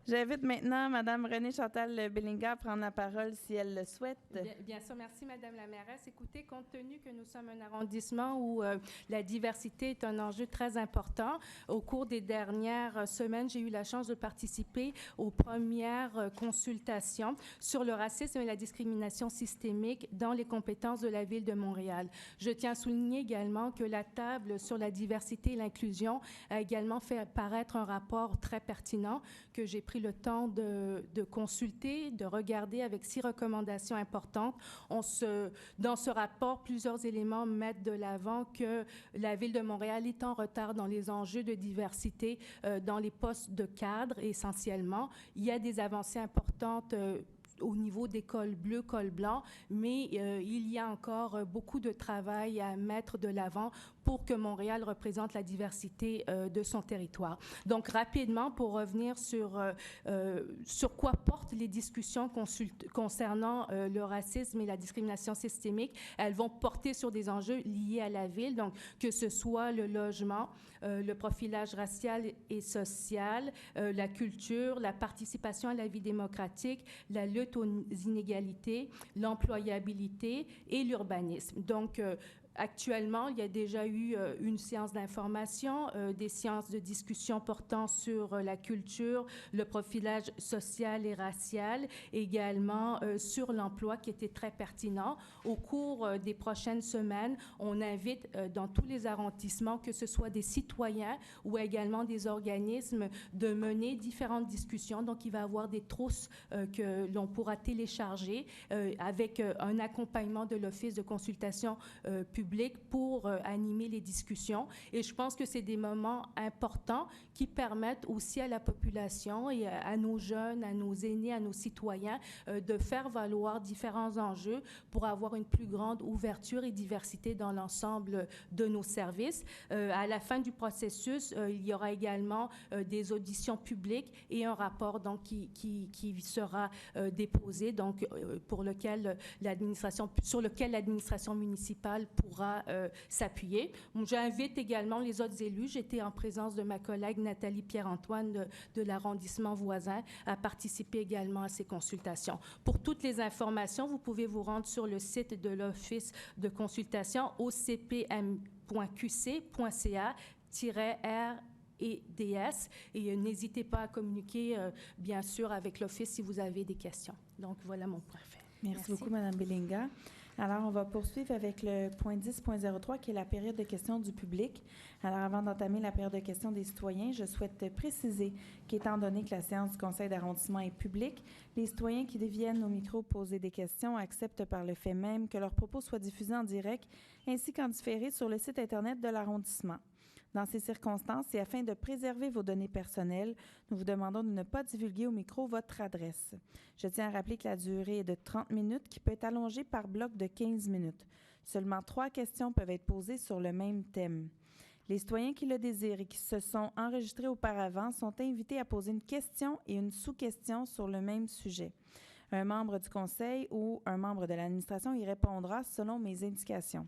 j'invite maintenant Mme Renée-Chantal Bellinger à prendre la parole si elle le souhaite. Bien sûr, merci Mme la mairesse. Écoutez, compte tenu que nous sommes un arrondissement où la diversité est un enjeu très important, au cours des dernières semaines, j'ai eu la chance de participer aux premières consultations sur le racisme et la discrimination systémique dans les compétences de la Ville de Montréal. Je tiens à souligner également que la table sur la diversité et l'inclusion a également fait paraître un rapport très pertinent que j'ai pris le temps de consulter, de regarder avec 6 recommandations importantes. Dans ce rapport, plusieurs éléments mettent de l'avant que la Ville de Montréal est en retard dans les enjeux de diversité dans les postes de cadre essentiellement. Il y a des avancées importantes au niveau des cols bleus, cols blancs, mais il y a encore beaucoup de travail à mettre de l'avant pour que Montréal représente la diversité de son territoire. Donc, rapidement, pour revenir sur quoi portent les discussions concernant le racisme et la discrimination systémique, elles vont porter sur des enjeux liés à la ville, donc que ce soit le logement, le profilage racial et social, la culture, la participation à la vie démocratique, la lutte aux inégalités, l'employabilité et l'urbanisme. Donc, actuellement, il y a déjà eu une séance d'information, des séances de discussion portant sur la culture, le profilage social et racial, également sur l'emploi qui était très pertinent. Au cours des prochaines semaines, on invite dans tous les arrondissements, que ce soit des citoyens ou également des organismes, de mener différentes discussions. Donc, il va y avoir des trousses que l'on pourra télécharger avec un accompagnement de l'Office de consultation publique pour animer les discussions. Et je pense que c'est des moments importants qui permettent aussi à la population et à nos jeunes, à nos aînés, à nos citoyens de faire valoir différents enjeux pour avoir une plus grande ouverture et diversité dans l'ensemble de nos services. À la fin du processus, il y aura également des auditions publiques et un rapport donc, qui sera déposé, donc, sur lequel l'administration municipale pourra s'appuyer. J'invite également les autres élus. J'étais en présence de ma collègue Nathalie Pierre-Antoine de l'arrondissement voisin à participer également à ces consultations. Pour toutes les informations, vous pouvez vous rendre sur le site de l'Office de consultation ocpm.qc.ca-r-et-ds et n'hésitez pas à communiquer, bien sûr, avec l'Office si vous avez des questions. Donc, voilà mon point fait. Merci beaucoup, Mme Belinga. Alors, on va poursuivre avec le point 10.03, qui est la période de questions du public. Alors, avant d'entamer la période de questions des citoyens, je souhaite préciser qu'étant donné que la séance du conseil d'arrondissement est publique, les citoyens qui viennent au micro poser des questions acceptent par le fait même que leurs propos soient diffusés en direct ainsi qu'en différé sur le site Internet de l'arrondissement. Dans ces circonstances, et afin de préserver vos données personnelles, nous vous demandons de ne pas divulguer au micro votre adresse. Je tiens à rappeler que la durée est de 30 minutes, qui peut être allongée par bloc de 15 minutes. Seulement 3 questions peuvent être posées sur le même thème. Les citoyens qui le désirent et qui se sont enregistrés auparavant sont invités à poser une question et une sous-question sur le même sujet. Un membre du conseil ou un membre de l'administration y répondra selon mes indications.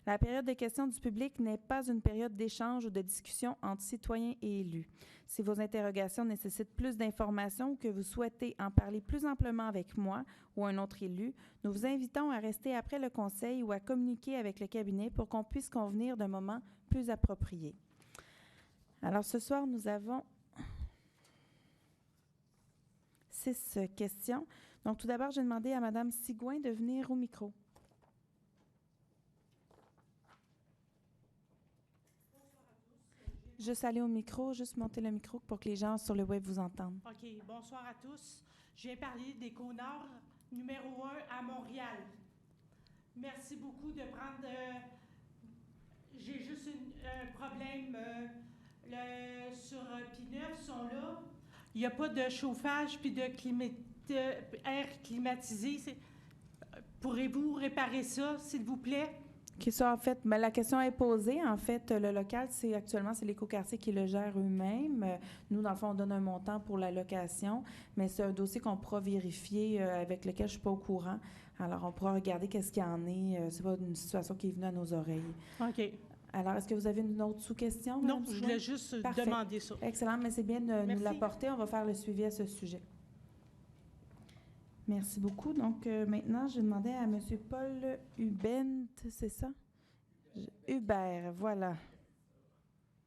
La période de questions du public n'est pas une période d'échange ou de discussion entre citoyens et élus. Si vos interrogations nécessitent plus d'informations ou que vous souhaitez en parler plus amplement avec moi ou un autre élu, nous vous invitons à rester après le conseil ou à communiquer avec le cabinet pour qu'on puisse convenir d'un moment plus approprié. Alors, ce soir, nous avons 6 questions. Donc, tout d'abord, j'ai demandé à Mme Sigouin de venir au micro. Juste aller au micro, juste monter le micro pour que les gens sur le web vous entendent. OK. Bonsoir à tous. Je viens parler des Côtes-Nord numéro 1 à Montréal. Merci beaucoup de prendre... j'ai juste un problème. Sur P9 sont là. Il n'y a pas de chauffage puis de air climatisé. Pourrez-vous réparer ça, s'il vous plaît? Okay, ça, en fait, la question est posée. En fait, le local, actuellement, c'est l'Écoquartier qui le gère eux-mêmes. Nous, dans le fond, on donne un montant pour la location, mais c'est un dossier qu'on pourra vérifier, avec lequel je ne suis pas au courant. Alors, on pourra regarder qu'est-ce qu'il y en est. C'est pas une situation qui est venue à nos oreilles. OK. Alors, est-ce que vous avez une autre sous-question? Non, je voulais juste demander ça. Excellent, mais c'est bien de nous l'apporter. On va faire le suivi à ce sujet. Merci beaucoup. Donc, maintenant, je demandais à M. Paul Hubent, c'est ça? Hubert, voilà.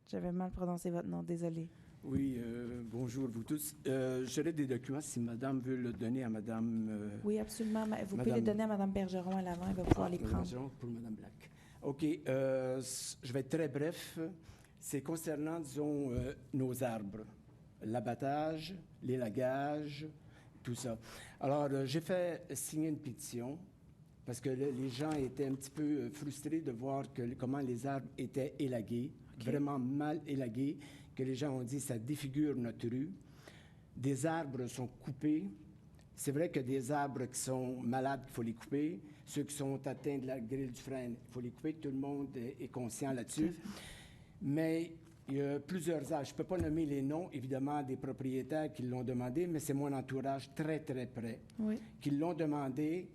J'avais mal prononcé votre nom, désolé. Oui, bonjour vous tous. J'aurais des documents si Madame veut le donner à Madame... oui, absolument. Vous pouvez les donner à Madame Bergeron à l'avant, elle va pouvoir les prendre. Bergeron pour Madame Black. OK, je vais être très bref. C'est concernant, disons, nos arbres, l'abattage, l'élagage, tout ça. Alors, j'ai fait signer une pétition parce que les gens étaient un petit peu frustrés de voir comment les arbres étaient élagués, vraiment mal élagués, que les gens ont dit ça défigure notre rue. Des arbres sont coupés C'est vrai que des arbres qui sont malades, il faut les couper. Ceux qui sont atteints de la grille du frêne, il faut les couper. Tout le monde est conscient là-dessus. Mais il y a plusieurs arbres. Je ne peux pas nommer les noms, évidemment, des propriétaires qui l'ont demandé, mais c'est mon entourage très, très près qui l'ont demandé.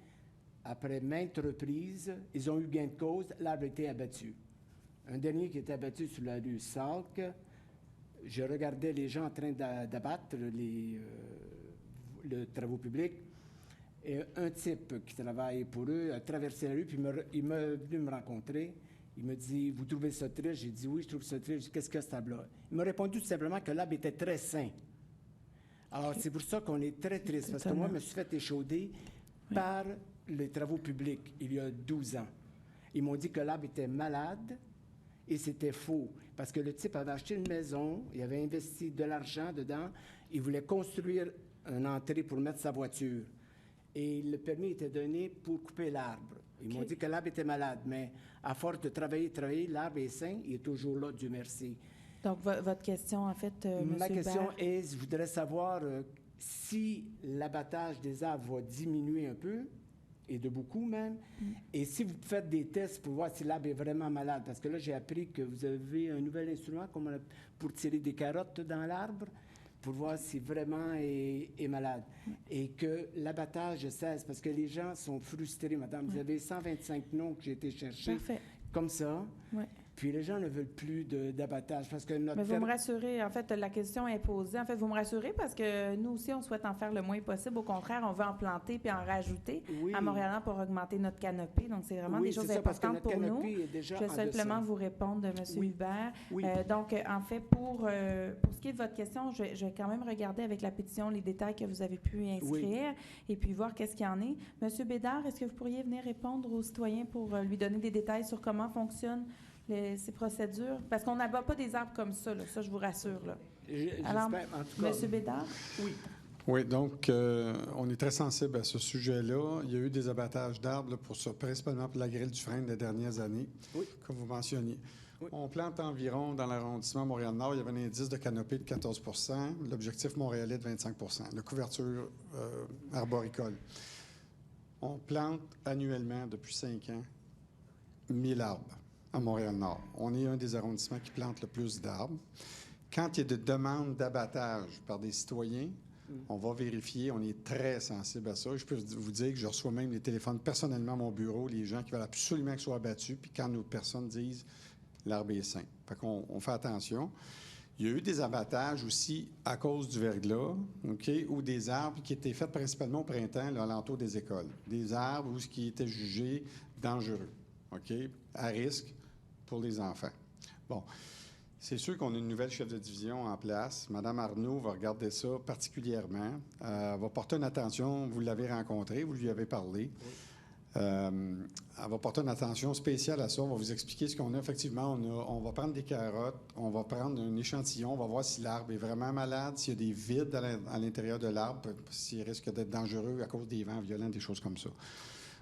Après maintes reprises, ils ont eu gain de cause. L'arbre a été abattu. Un dernier qui était abattu sur la rue Salk. Je regardais les gens en train d'abattre les travaux publics. Et un type qui travaille pour eux a traversé la rue, puis il m'a venu me rencontrer. Il me dit, vous trouvez ça triste? J'ai dit, oui, je trouve ça triste. Qu'est-ce que c'est l'arbre-là? Il m'a répondu tout simplement que l'arbre était très sain. Alors, c'est pour ça qu'on est très triste, parce que moi, je me suis fait échauder par les travaux publics il y a 12 ans. Ils m'ont dit que l'arbre était malade, et c'était faux, parce que le type avait acheté une maison, il avait investi de l'argent dedans, il voulait construire une entrée pour mettre sa voiture. Et le permis était donné pour couper l'arbre. Ils m'ont dit que l'arbre était malade, mais à force de travailler, l'arbre est sain, il est toujours là, Dieu merci. Donc, votre question, en fait, M. Ma question Hubert? est, je voudrais savoir si l'abattage des arbres va diminuer un peu, et de beaucoup même, et si vous faites des tests pour voir si l'arbre est vraiment malade, parce que là, j'ai appris que vous avez un nouvel instrument pour tirer des carottes dans l'arbre, pour voir si vraiment est malade. Et que l'abattage cesse, parce que les gens sont frustrés, madame. Vous avez 125 noms que j'ai été chercher, comme ça. Puis les gens ne veulent plus d'abattage, parce que notre... Mais vous me rassurez, en fait, la question est posée. En fait, vous me rassurez parce que nous aussi, on souhaite en faire le moins possible. Au contraire, on veut en planter puis en rajouter à Montréal pour augmenter notre canopée. Donc, c'est vraiment des choses importantes pour nous. Je vais simplement vous répondre, M. Hubert. Donc, en fait, pour ce qui est de votre question, je vais quand même regarder avec la pétition les détails que vous avez pu inscrire et puis voir qu'est-ce qu'il y en est. M. Bédard, est-ce que vous pourriez venir répondre aux citoyens pour lui donner des détails sur comment fonctionnent ces procédures? Parce qu'on n'abat pas des arbres comme ça, là. Ça, je vous rassure. Là. Alors, en tout cas, M. Bédard? Oui. Oui, donc, on est très sensible à ce sujet-là. Il y a eu des abattages d'arbres, principalement pour la grille du frein des dernières années, comme vous mentionniez. On plante environ, dans l'arrondissement Montréal-Nord, il y avait un indice de canopée de 14 %, l'objectif montréalais de 25 % la couverture arboricole. On plante annuellement, depuis 5 ans, 1000 arbres à Montréal-Nord. On est un des arrondissements qui plante le plus d'arbres. Quand il y a des demandes d'abattage par des citoyens, on va vérifier, on est très sensible à ça. Je peux vous dire que je reçois même les téléphones personnellement à mon bureau, les gens qui veulent absolument qu'ils soient abattus, puis quand nos personnes disent « l'arbre est sain ». Fait qu'on fait attention. Il y a eu des abattages aussi à cause du verglas, ou des arbres qui étaient faits principalement au printemps, là, alentour des écoles. Des arbres qui étaient jugés dangereux, à risque pour les enfants. Bon, c'est sûr qu'on a une nouvelle chef de division en place. Mme Arnaud va regarder ça particulièrement. Elle va porter une attention, vous l'avez rencontrée, vous lui avez parlé. Elle va porter une attention spéciale à ça. On va vous expliquer ce qu'on a. Effectivement, on va prendre des carottes, on va prendre un échantillon, on va voir si l'arbre est vraiment malade, s'il y a des vides à l'intérieur de l'arbre, s'il risque d'être dangereux à cause des vents violents, des choses comme ça.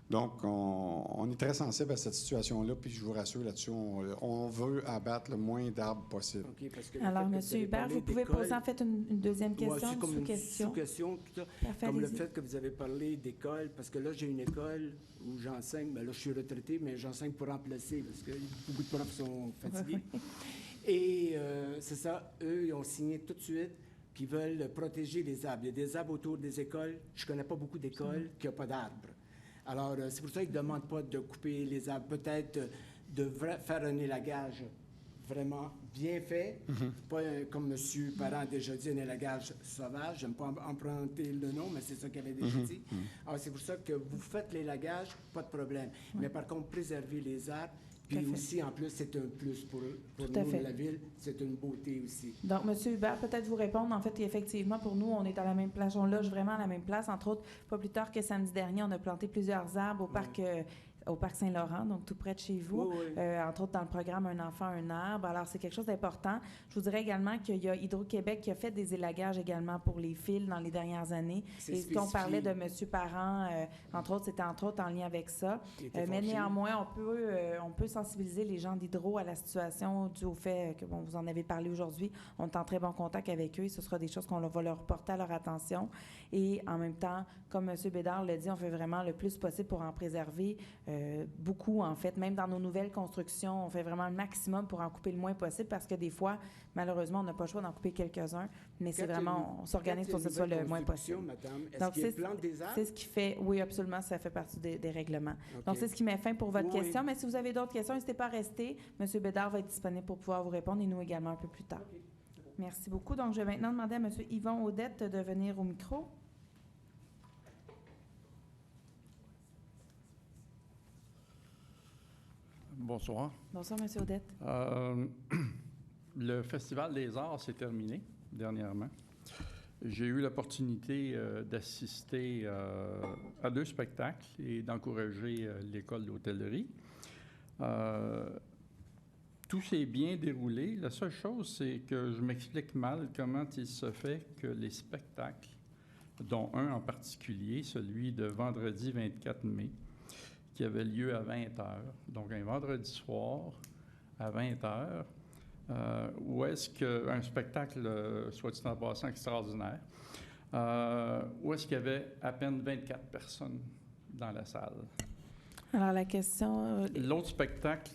Donc, on est très sensible à cette situation-là, puis je vous rassure là-dessus, on veut abattre le moins d'arbres possible. Alors, M. Hubert, vous pouvez poser en fait une deuxième question, comme sous-question. Sous-question, tout ça. Parfait, comme le fait que vous avez parlé d'école, parce que là, j'ai une école où j'enseigne, là, je suis retraité, mais j'enseigne pour remplacer, parce que beaucoup de profs sont fatigués. Et c'est ça, eux, ils ont signé tout de suite qu'ils veulent protéger les arbres. Il y a des arbres autour des écoles. Je ne connais pas beaucoup d'écoles qui n'ont pas d'arbres. Alors, c'est pour ça qu'ils ne demandent pas de couper les arbres. Peut-être de faire un élagage vraiment bien fait. Pas comme M. Parent a déjà dit, un élagage sauvage. Je n'aime pas emprunter le nom, mais c'est ça qu'il avait déjà dit. Alors, c'est pour ça que vous faites l'élagage, pas de problème. Mais par contre, préserver les arbres. Puis aussi, en plus, c'est un plus pour nous, la ville. C'est une beauté aussi. Donc, M. Hubert, peut-être vous répondre. En fait, effectivement, pour nous, on est à la même place. On loge vraiment à la même place. Entre autres, pas plus tard que samedi dernier, on a planté plusieurs arbres au parc au Parc Saint-Laurent, donc tout près de chez vous, Oui, oui. entre autres dans le programme Un enfant, un arbre. Alors, c'est quelque chose d'important. Je vous dirais également qu'il y a Hydro-Québec qui a fait des élagages également pour les fils dans les dernières années. C'est Et qu'on parlait de spécifié. M. Parent, entre autres, c'était entre autres en lien avec ça. Il était Mais fâché. néanmoins, on peut sensibiliser les gens d'Hydro à la situation due au fait que, bon, vous en avez parlé aujourd'hui. On est en très bon contact avec eux et ce sera des choses qu'on va leur porter à leur attention. Et en même temps, comme M. Bédard l'a dit, on fait vraiment le plus possible pour en préserver beaucoup, en fait. Même dans nos nouvelles constructions, on fait vraiment le maximum pour en couper le moins possible parce que des fois, malheureusement, on n'a pas le choix d'en couper quelques-uns, mais c'est vraiment, on s'organise pour que ce soit le moins possible. Madame, est-ce Donc, qu'il plante des arbres? c'est ce qui fait, oui, absolument, ça fait partie des règlements. OK. Donc, c'est ce qui met fin pour votre Oui. question. Mais si vous avez d'autres questions, n'hésitez pas à rester. M. Bédard va être disponible pour pouvoir vous répondre et nous également un peu plus tard. Merci beaucoup. Donc, je vais maintenant demander à M. Yvon Audette de venir au micro. Bonsoir. Bonsoir, M. Audette. Le Festival des Arts s'est terminé dernièrement. J'ai eu l'opportunité d'assister à 2 spectacles et d'encourager l'école d'hôtellerie. Tout s'est bien déroulé. La seule chose, c'est que je m'explique mal comment il se fait que les spectacles, dont un en particulier, celui de vendredi 24 mai, qui avait lieu à 20 h, donc un vendredi soir à 20 h, où est-ce qu'un spectacle, soit dit en passant, extraordinaire, où est-ce qu'il y avait à peine 24 personnes dans la salle. Alors, la question... L'autre spectacle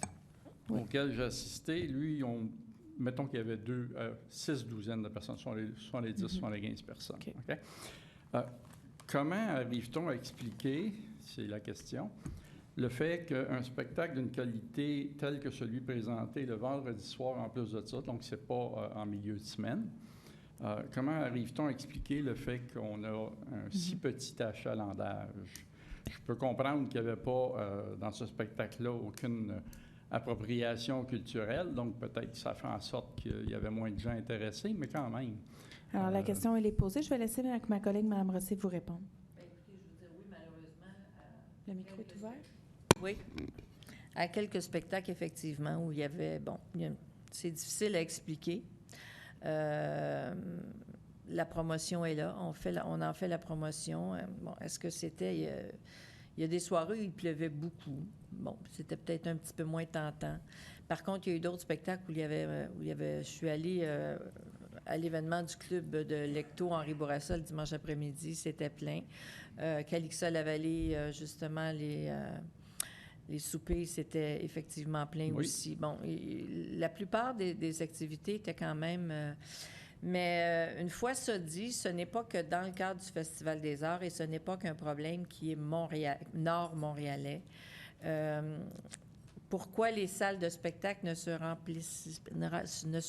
auquel j'ai assisté, lui, mettons qu'il y avait 6 douzaines de personnes, soit les 10, soit les 15 personnes. OK. OK? Comment arrive-t-on à expliquer, c'est la question, le fait qu'un spectacle d'une qualité telle que celui présenté le vendredi soir, en plus de ça, donc c'est pas en milieu de semaine, comment arrive-t-on à expliquer le fait qu'on a un si petit achalandage? Je peux comprendre qu'il n'y avait pas dans ce spectacle-là aucune appropriation culturelle, donc peut-être que ça fait en sorte qu'il y avait moins de gens intéressés, mais quand même. Alors, la question, elle est posée. Je vais laisser ma collègue, Mme Rossé, vous répondre. Bien, écoutez, je veux dire, oui, malheureusement... Le micro est ouvert? Oui. À quelques spectacles, effectivement, où il y avait... Bon, c'est difficile à expliquer. La promotion est là. On en fait la promotion. Bon, est-ce que c'était... il y a des soirées où il pleuvait beaucoup. Bon, c'était peut-être un petit peu moins tentant. Par contre, il y a eu d'autres spectacles où il y avait je suis allée à l'événement du club de Lecto Henri Bourassa le dimanche après-midi. C'était plein. Calixa La Vallée, justement, les soupers, c'était effectivement plein aussi. Bon, la plupart des activités étaient quand même... mais une fois ça dit, ce n'est pas que dans le cadre du Festival des Arts et ce n'est pas qu'un problème qui est nord-montréalais. Pourquoi les salles de spectacle ne se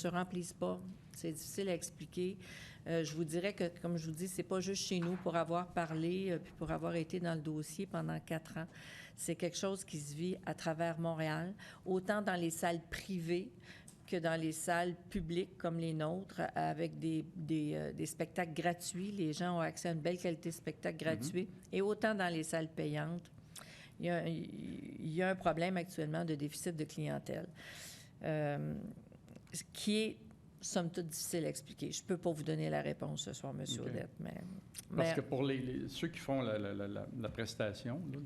remplissent pas? C'est difficile à expliquer. Je vous dirais que, comme je vous dis, c'est pas juste chez nous pour avoir parlé puis pour avoir été dans le dossier pendant 4 ans. C'est quelque chose qui se vit à travers Montréal, autant dans les salles privées que dans les salles publiques comme les nôtres, avec des spectacles gratuits. Les gens ont accès à une belle qualité de spectacle gratuit. Et autant dans les salles payantes. Il y a un problème actuellement de déficit de clientèle qui est, somme toute, difficile à expliquer. Je ne peux pas vous donner la réponse ce soir, M. Audette, Parce que pour ceux qui font la prestation, là,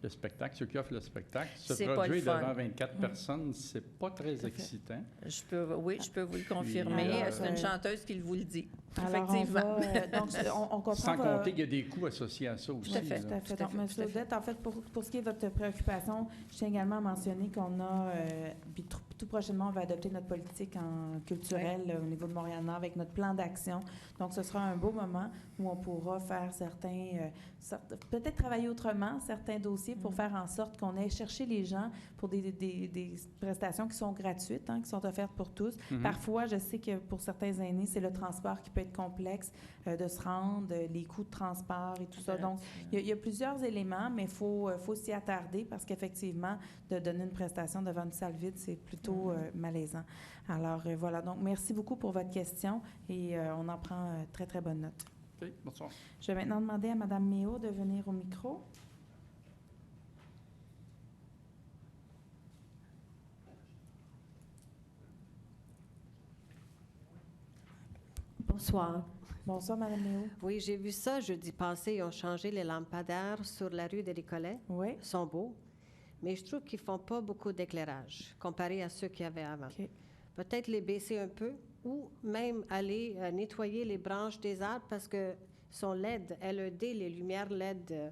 le spectacle, ceux qui offrent le spectacle, se produire devant 24 personnes, c'est pas très excitant. Je peux vous le confirmer. C'est une chanteuse qui vous le dit. Alors, effectivement. Donc, on comprend... Sans compter qu'il y a des coûts associés à ça aussi. Tout à fait. Donc, M. Audette, en fait, pour ce qui est de votre préoccupation, je tiens également à mentionner qu'on a, tout prochainement, on va adopter notre politique culturelle au niveau de Montréal-Nord avec notre plan d'action. Donc, ce sera un beau moment où on pourra faire peut-être travailler autrement certains dossiers pour faire en sorte qu'on aille chercher les gens pour des prestations qui sont gratuites, qui sont offertes pour tous. Parfois, je sais que pour certains aînés, c'est le transport qui peut être complexe de se rendre, les coûts de transport et tout ça. Donc, il y a plusieurs éléments, mais il faut s'y attarder parce qu'effectivement, de donner une prestation devant une salle vide, c'est plutôt malaisant. Alors, voilà. Donc, merci beaucoup pour votre question et on en prend très, très bonne note. OK, bonsoir. Je vais maintenant demander à Mme Méo de venir au micro. Bonsoir. Bonsoir, Mme Méo. Oui, j'ai vu ça jeudi passé. Ils ont changé les lampadaires sur la rue des Récollets. Oui. Ils sont beaux. Mais je trouve qu'ils ne font pas beaucoup d'éclairage comparé à ceux qu'il y avait avant. OK. Peut-être les baisser un peu ou même aller nettoyer les branches des arbres parce que sont LED, les lumières LED,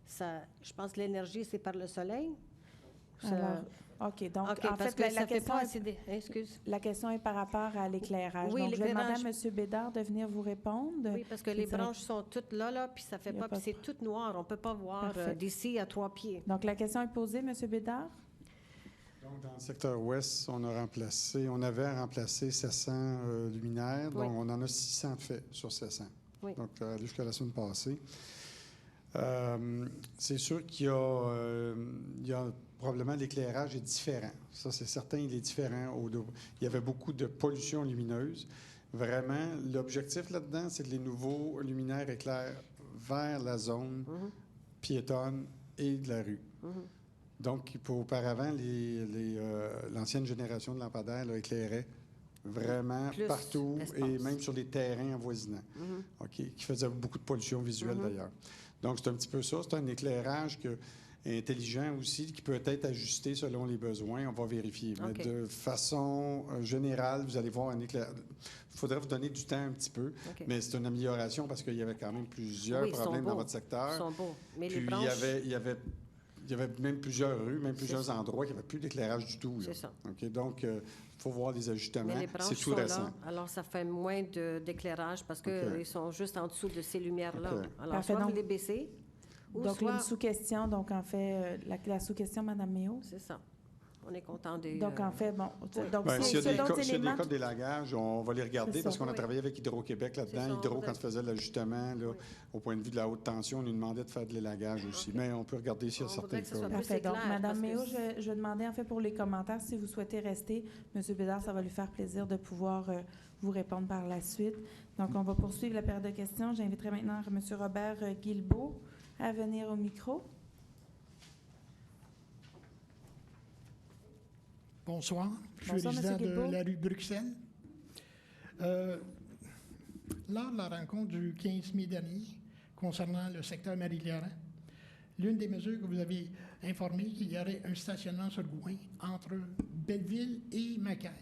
ça, je pense que l'énergie, c'est par le soleil. Alors, OK. Donc, OK, en parce fait, que ça fait pas assez la question est par rapport à l'éclairage. Oui, donc, je vais demander à l'éclairage. M. Bédard de venir vous répondre. Oui, parce que les branches sont toutes là, puis ça fait pas, puis c'est tout noir. On ne peut pas voir d'ici à 3 pieds. Donc, la question est posée, M. Bédard? Donc, dans le secteur ouest, on avait remplacé 700 luminaires, donc on en a 600 de fait sur 700. Oui. Donc, jusqu'à la semaine passée. C'est sûr qu'il y a probablement l'éclairage est différent. Ça, c'est certain, il est différent. Il y avait beaucoup de pollution lumineuse. Vraiment, l'objectif là-dedans, c'est que les nouveaux luminaires éclairent vers la zone piétonne et de la rue. Donc, auparavant, l'ancienne génération de lampadaires là, éclairait vraiment partout et même sur les terrains avoisinants, qui faisait beaucoup de pollution visuelle d'ailleurs. Donc, c'est un petit peu ça. C'est un éclairage intelligent aussi, qui peut être ajusté selon les besoins. On va vérifier. Mais de façon générale, vous allez voir un éclairage. Il faudrait vous donner du temps un petit peu, mais c'est une amélioration parce qu'il y avait quand même plusieurs problèmes dans votre secteur. Ils sont beaux. Mais puis les branches... il y avait même plusieurs rues, même plusieurs endroits qui n'avaient plus d'éclairage du tout. C'est ça. Donc, il faut voir les ajustements. Mais les branches c'est tout sont récent. là, alors ça fait moins d'éclairage parce qu'ils sont juste en dessous de ces lumières-là. Alors, Parfait, soit donc, vous les baissez, ou donc, soit... une sous-question. Donc, en fait, la sous-question, Mme Méo? C'est ça. On est content des... Donc, en fait, bon... Donc, s'il y a d'autres des éléments... cas d'élagage, on va les regarder parce qu'on a travaillé avec Hydro-Québec là-dedans. ça, Hydro, quand il faisait l'ajustement, au point de vue de la haute tension, on nous demandait de faire de l'élagage aussi. Mais on peut regarder s'il y a certains cas. Parfait. Donc, Mme Méo, je vais demander, en fait, pour les commentaires, si vous souhaitez rester, M. Bédard, ça va lui faire plaisir de pouvoir vous répondre par la suite. Donc, on va poursuivre la période de questions. J'inviterai maintenant M. Robert Guilbeault à venir au micro. Bonsoir, je suis résident de la rue Bruxelles. Lors de la rencontre du 15 mai dernier concernant le secteur Marie-Laurent, l'une des mesures que vous avez informé qu'il y aurait un stationnement sur Gouin entre Belleville et Macaille.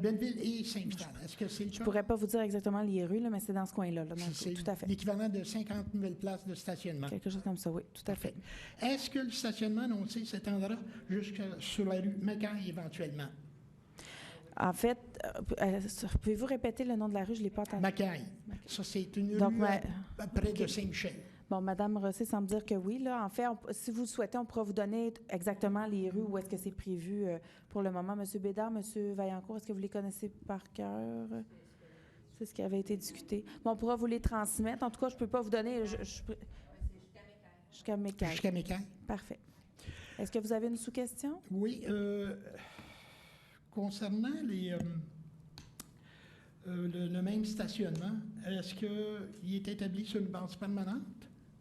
Belleville et Saint-Eustache. Est-ce que c'est le cas? Je ne pourrais pas vous dire exactement les rues, là, mais c'est dans ce coin-là. Là, c'est tout à fait. L'équivalent de 50 nouvelles places de stationnement. Quelque chose comme ça, oui, tout à fait. Est-ce que le stationnement annoncé s'étendra jusque sur la rue Macaille éventuellement? En fait, pouvez-vous répéter le nom de la rue? Je ne l'ai pas entendu. Macaille. Ça, c'est une rue près de Saint-Michel. Bon, Mme Rossé semble dire que oui. Là. En fait, si vous le souhaitez, on pourra vous donner exactement les rues où est-ce que c'est prévu pour le moment. M. Bédard, M. Vaillancourt, est-ce que vous les connaissez par cœur? C'est ce qui avait été discuté. Bon, on pourra vous les transmettre. En tout cas, je ne peux pas vous donner... Jusqu'à Mécaille. Jusqu'à Mécaille. Parfait. Est-ce que vous avez une sous-question? Oui. Concernant le même stationnement, est-ce qu'il est établi sur une base permanente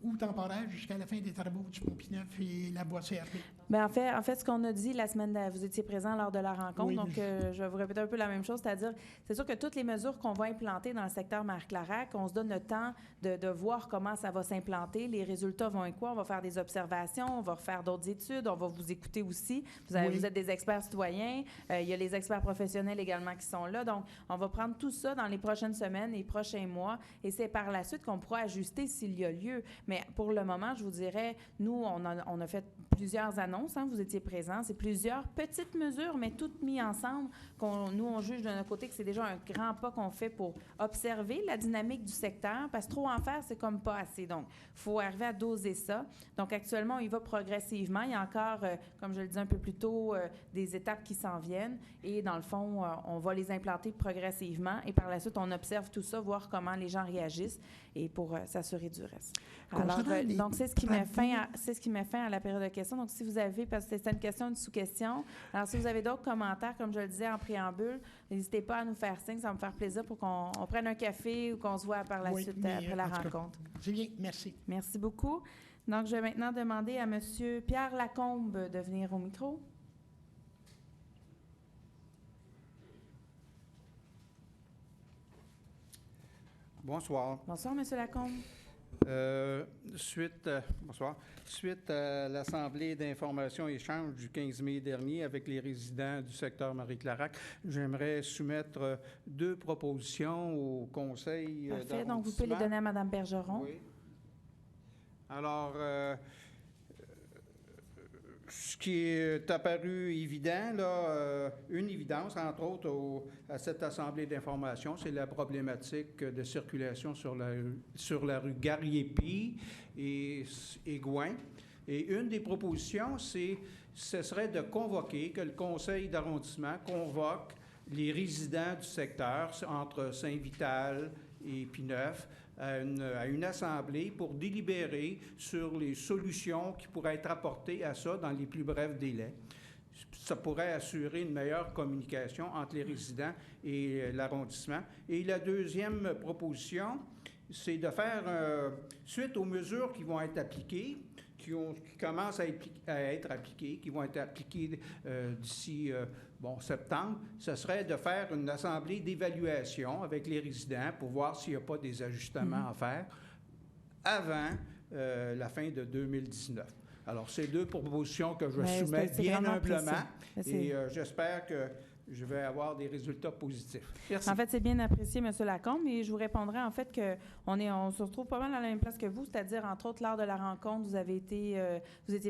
ou temporaire jusqu'à la fin des travaux du Pont-Pineuf et la voie CRP? Bien, en fait, ce qu'on a dit la semaine dernière, vous étiez présent lors de la rencontre, oui, donc je vais vous répéter un peu la même chose, c'est-à-dire, c'est sûr que toutes les mesures qu'on va implanter dans le secteur Marie-Clarac, on se donne le temps de voir comment ça va s'implanter, les résultats vont être quoi, on va faire des observations, on va refaire d'autres études, on va vous écouter aussi. Vous êtes des experts citoyens, il y a les experts professionnels également qui sont là, donc on va prendre tout ça dans les prochaines semaines, les prochains mois, et c'est par la suite qu'on pourra ajuster s'il y a lieu. Mais pour le moment, je vous dirais, nous, on a fait plusieurs annonces. Vous étiez présents. C'est plusieurs petites mesures, mais toutes mises ensemble. Nous, on juge de notre côté que c'est déjà un grand pas qu'on fait pour observer la dynamique du secteur, parce que trop en faire, c'est comme pas assez. Donc, il faut arriver à doser ça. Donc, actuellement, on y va progressivement. Il y a encore, comme je le disais un peu plus tôt, des étapes qui s'en viennent. Et dans le fond, on va les implanter progressivement. Et par la suite, on observe tout ça, voir comment les gens réagissent et pour s'assurer du reste. Alors, donc, c'est ce qui met fin à la période de questions. Donc, si vous avez, parce que c'était une question, une sous-question, alors si vous avez d'autres commentaires, comme je le disais en préambule, n'hésitez pas à nous faire signe, ça va me faire plaisir pour qu'on prenne un café ou qu'on se voit par la suite après la rencontre. C'est bien, merci. Merci beaucoup. Donc, je vais maintenant demander à M. Pierre Lacombe de venir au micro. Bonsoir. Bonsoir, M. Lacombe. Bonsoir. Suite à l'Assemblée d'information et échange du 15 mai dernier avec les résidents du secteur Marie-Clarac, j'aimerais soumettre 2 propositions au Conseil Parfait. Donc, vous pouvez les donner à Mme Bergeron. Oui. Alors, ce qui est apparu évident, là, une évidence, entre autres, à cette Assemblée d'information, c'est la problématique de circulation sur la rue Garriépi et Gouin. Et une des propositions, ce serait de convoquer, que le conseil d'arrondissement convoque les résidents du secteur entre Saint-Vital et Pineuf à une assemblée pour délibérer sur les solutions qui pourraient être apportées à ça dans les plus brefs délais. Ça pourrait assurer une meilleure communication entre les résidents et l'arrondissement. Et la deuxième proposition, c'est de faire, suite aux mesures qui vont être appliquées, qui commencent à être appliquées, qui vont être appliquées d'ici septembre, ce serait de faire une assemblée d'évaluation avec les résidents pour voir s'il n'y a pas des ajustements à faire avant la fin de 2019. Alors, c'est 2 propositions que je soumets bien humblement et j'espère que je vais avoir des résultats positifs. Merci. En fait, c'est bien apprécié, M. Lacombe, et je vous répondrai en fait qu'on se retrouve pas mal à la même place que vous, c'est-à-dire, entre autres, lors de la rencontre, vous étiez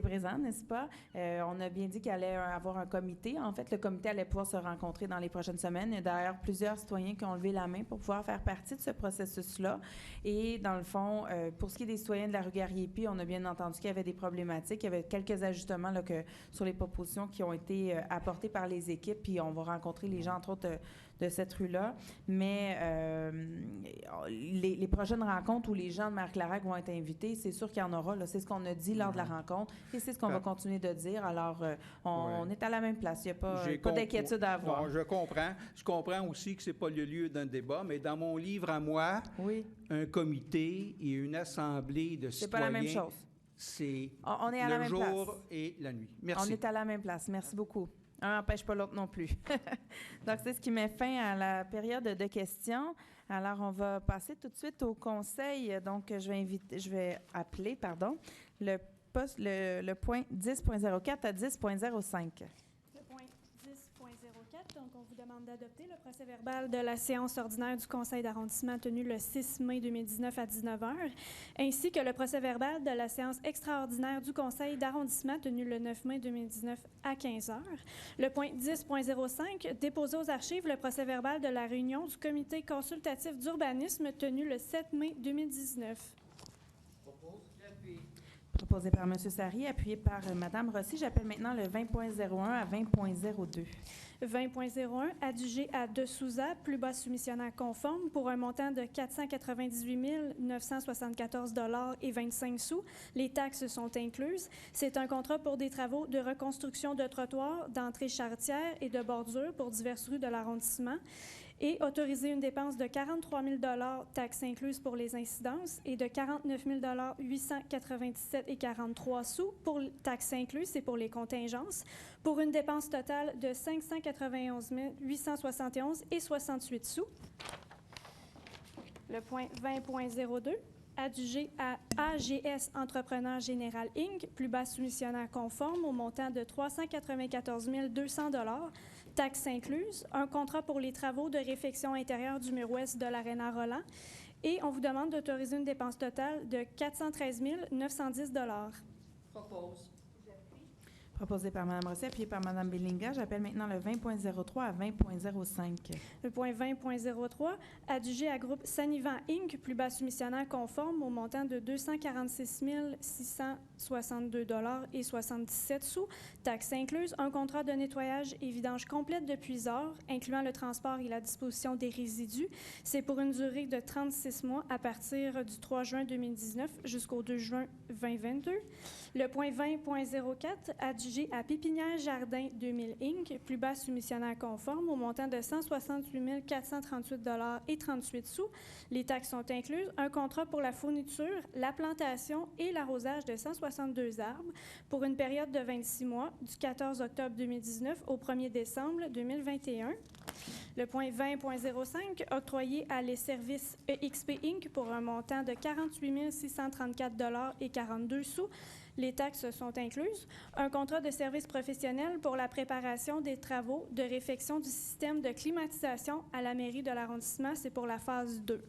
présent, n'est-ce pas? On a bien dit qu'il allait avoir un comité. En fait, le comité allait pouvoir se rencontrer dans les prochaines semaines. Il y a d'ailleurs plusieurs citoyens qui ont levé la main pour pouvoir faire partie de ce processus-là. Et dans le fond, pour ce qui est des citoyens de la rue Garriépi, on a bien entendu qu'il y avait des problématiques. Il y avait quelques ajustements là, sur les propositions qui ont été apportées par les équipes, puis on va rencontrer les gens, entre autres, de cette rue-là. Mais les prochaines rencontres où les gens de Marie-Clarac vont être invités, c'est sûr qu'il y en aura. Là. C'est ce qu'on a dit lors de la rencontre et c'est ce qu'on va continuer de dire. Alors, on est à la même place. Il n'y a pas d'inquiétude à avoir. Bon, je comprends. Je comprends aussi que ce n'est pas le lieu d'un débat, mais dans mon livre à moi, un comité et une assemblée de citoyens... C'est pas la même chose. C'est le jour et la nuit. Merci. On est à la même place. Merci beaucoup. Un n'empêche pas l'autre non plus. Donc, c'est ce qui met fin à la période de questions. Alors, on va passer tout de suite au conseil. Donc, je vais appeler le point 10.04 à 10.05. Le point 10.04, donc on vous demande d'adopter le procès-verbal de la séance ordinaire du conseil d'arrondissement tenue le 6 mai 2019 à 19h, ainsi que le procès-verbal de la séance extraordinaire du conseil d'arrondissement tenue le 9 mai 2019 à 15h. Le point 10.05, déposer aux archives le procès-verbal de la réunion du comité consultatif d'urbanisme tenue le 7 mai 2019. Proposé par M. Sari, appuyé par Mme Rossi. J'appelle maintenant le 20.01 à 20.02. 20.01, adjugé à De Souza, plus bas soumissionnaire conforme, pour un montant de 498 974,25 $. Les taxes sont incluses. C'est un contrat pour des travaux de reconstruction de trottoirs, d'entrée charretière et de bordure pour diverses rues de l'arrondissement. Et autoriser une dépense de 43 000 taxes incluses pour les incidences et de 49 897,43 $ pour taxes incluses, c'est pour les contingences, pour une dépense totale de 591 871,68 $. Le point 20.02, adjugé à AGS Entrepreneur Général Inc., plus bas soumissionnaire conforme au montant de 394 200 $, taxes incluses, un contrat pour les travaux de réfection intérieure du mur ouest de l'Aréna Roland et on vous demande d'autoriser une dépense totale de 413 910 $. Propose. Proposé par Mme Rossi, appuyé par Mme Bellinga. J'appelle maintenant le 20.03 à 20.05. Le point 20.03, adjugé à groupe Sanivan Inc., plus bas soumissionnaire conforme au montant de 246 662,77 $, taxes incluses, un contrat de nettoyage et vidange complète de puiseurs, incluant le transport et la disposition des résidus. C'est pour une durée de 36 mois à partir du 3 juin 2019 jusqu'au 2 juin 2022. Le point 20.04, adjugé à Pépinière Jardin 2000 Inc., plus bas soumissionnaire conforme au montant de 168 438,38 $. Les taxes sont incluses. Un contrat pour la fourniture, la plantation et l'arrosage de 162 arbres pour une période de 26 mois, du 14 octobre 2019 au 1er décembre 2021. Le point 20.05, octroyé à les services EXP Inc. pour un montant de 48 634,42 $. Les taxes sont incluses. Un contrat de service professionnel pour la préparation des travaux de réfection du système de climatisation à la mairie de l'arrondissement. C'est pour la phase 2.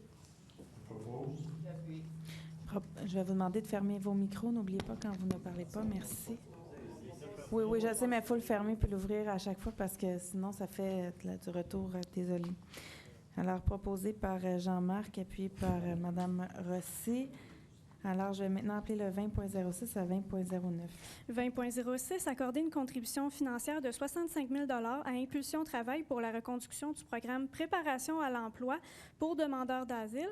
Je vais vous demander de fermer vos micros. N'oubliez pas quand vous ne parlez pas. Merci. Oui, je sais, mais il faut le fermer puis l'ouvrir à chaque fois parce que sinon, ça fait du retour. Désolé. Alors, proposé par Jean-Marc, appuyé par Mme Rossi. Alors, je vais maintenant appeler le 20.06 à 20.09. 20.06, accorder une contribution financière de 65 000 à Impulsion Travail pour la reconduction du programme Préparation à l'emploi pour demandeurs d'asile.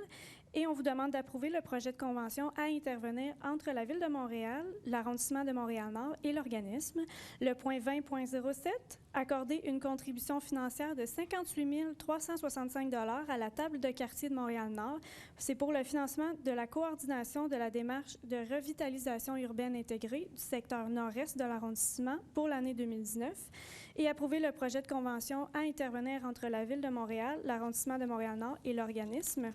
Et on vous demande d'approuver le projet de convention à intervenir entre la Ville de Montréal, l'arrondissement de Montréal-Nord et l'organisme. Le point 20.07, accorder une contribution financière de 58 365 à la table de quartier de Montréal-Nord. C'est pour le financement de la coordination de la démarche de revitalisation urbaine intégrée du secteur nord-est de l'arrondissement pour l'année 2019. Et approuver le projet de convention à intervenir entre la Ville de Montréal, l'arrondissement de Montréal-Nord et l'organisme.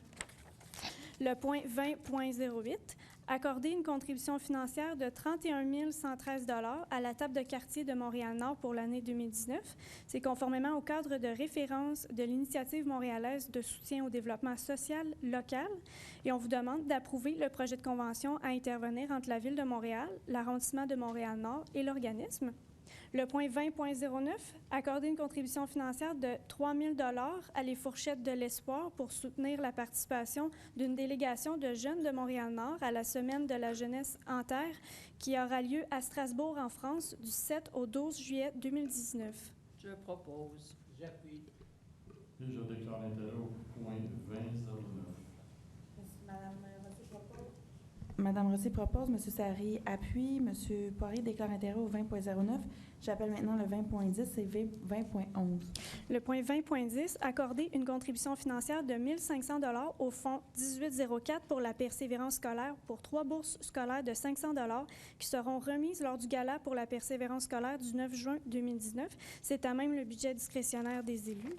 Le point 20.08, accorder une contribution financière de 31 113 à la table de quartier de Montréal-Nord pour l'année 2019. C'est conformément au cadre de référence de l'Initiative montréalaise de soutien au développement social local. Et on vous demande d'approuver le projet de convention à intervenir entre la Ville de Montréal, l'arrondissement de Montréal-Nord et l'organisme. Le point 20.09, accorder une contribution financière de 3 000 à les Fourchettes de l'Espoir pour soutenir la participation d'une délégation de jeunes de Montréal-Nord à la Semaine de la jeunesse en terre qui aura lieu à Strasbourg, en France, du 7 au 12 juillet 2019. Je propose. J'appuie. Et je déclare l'intérêt au point 20.09. Madame Rossi propose, M. Sarry appuie, M. Poirier déclare intérêt au 20.09. J'appelle maintenant le 20.10 et 20.11. Le point 20.10, accorder une contribution financière de 1 500 $ au fonds 1804 pour la persévérance scolaire pour 3 bourses scolaires de 500 $ qui seront remises lors du gala pour la persévérance scolaire du 9 juin 2019. C'est à même le budget discrétionnaire des élus.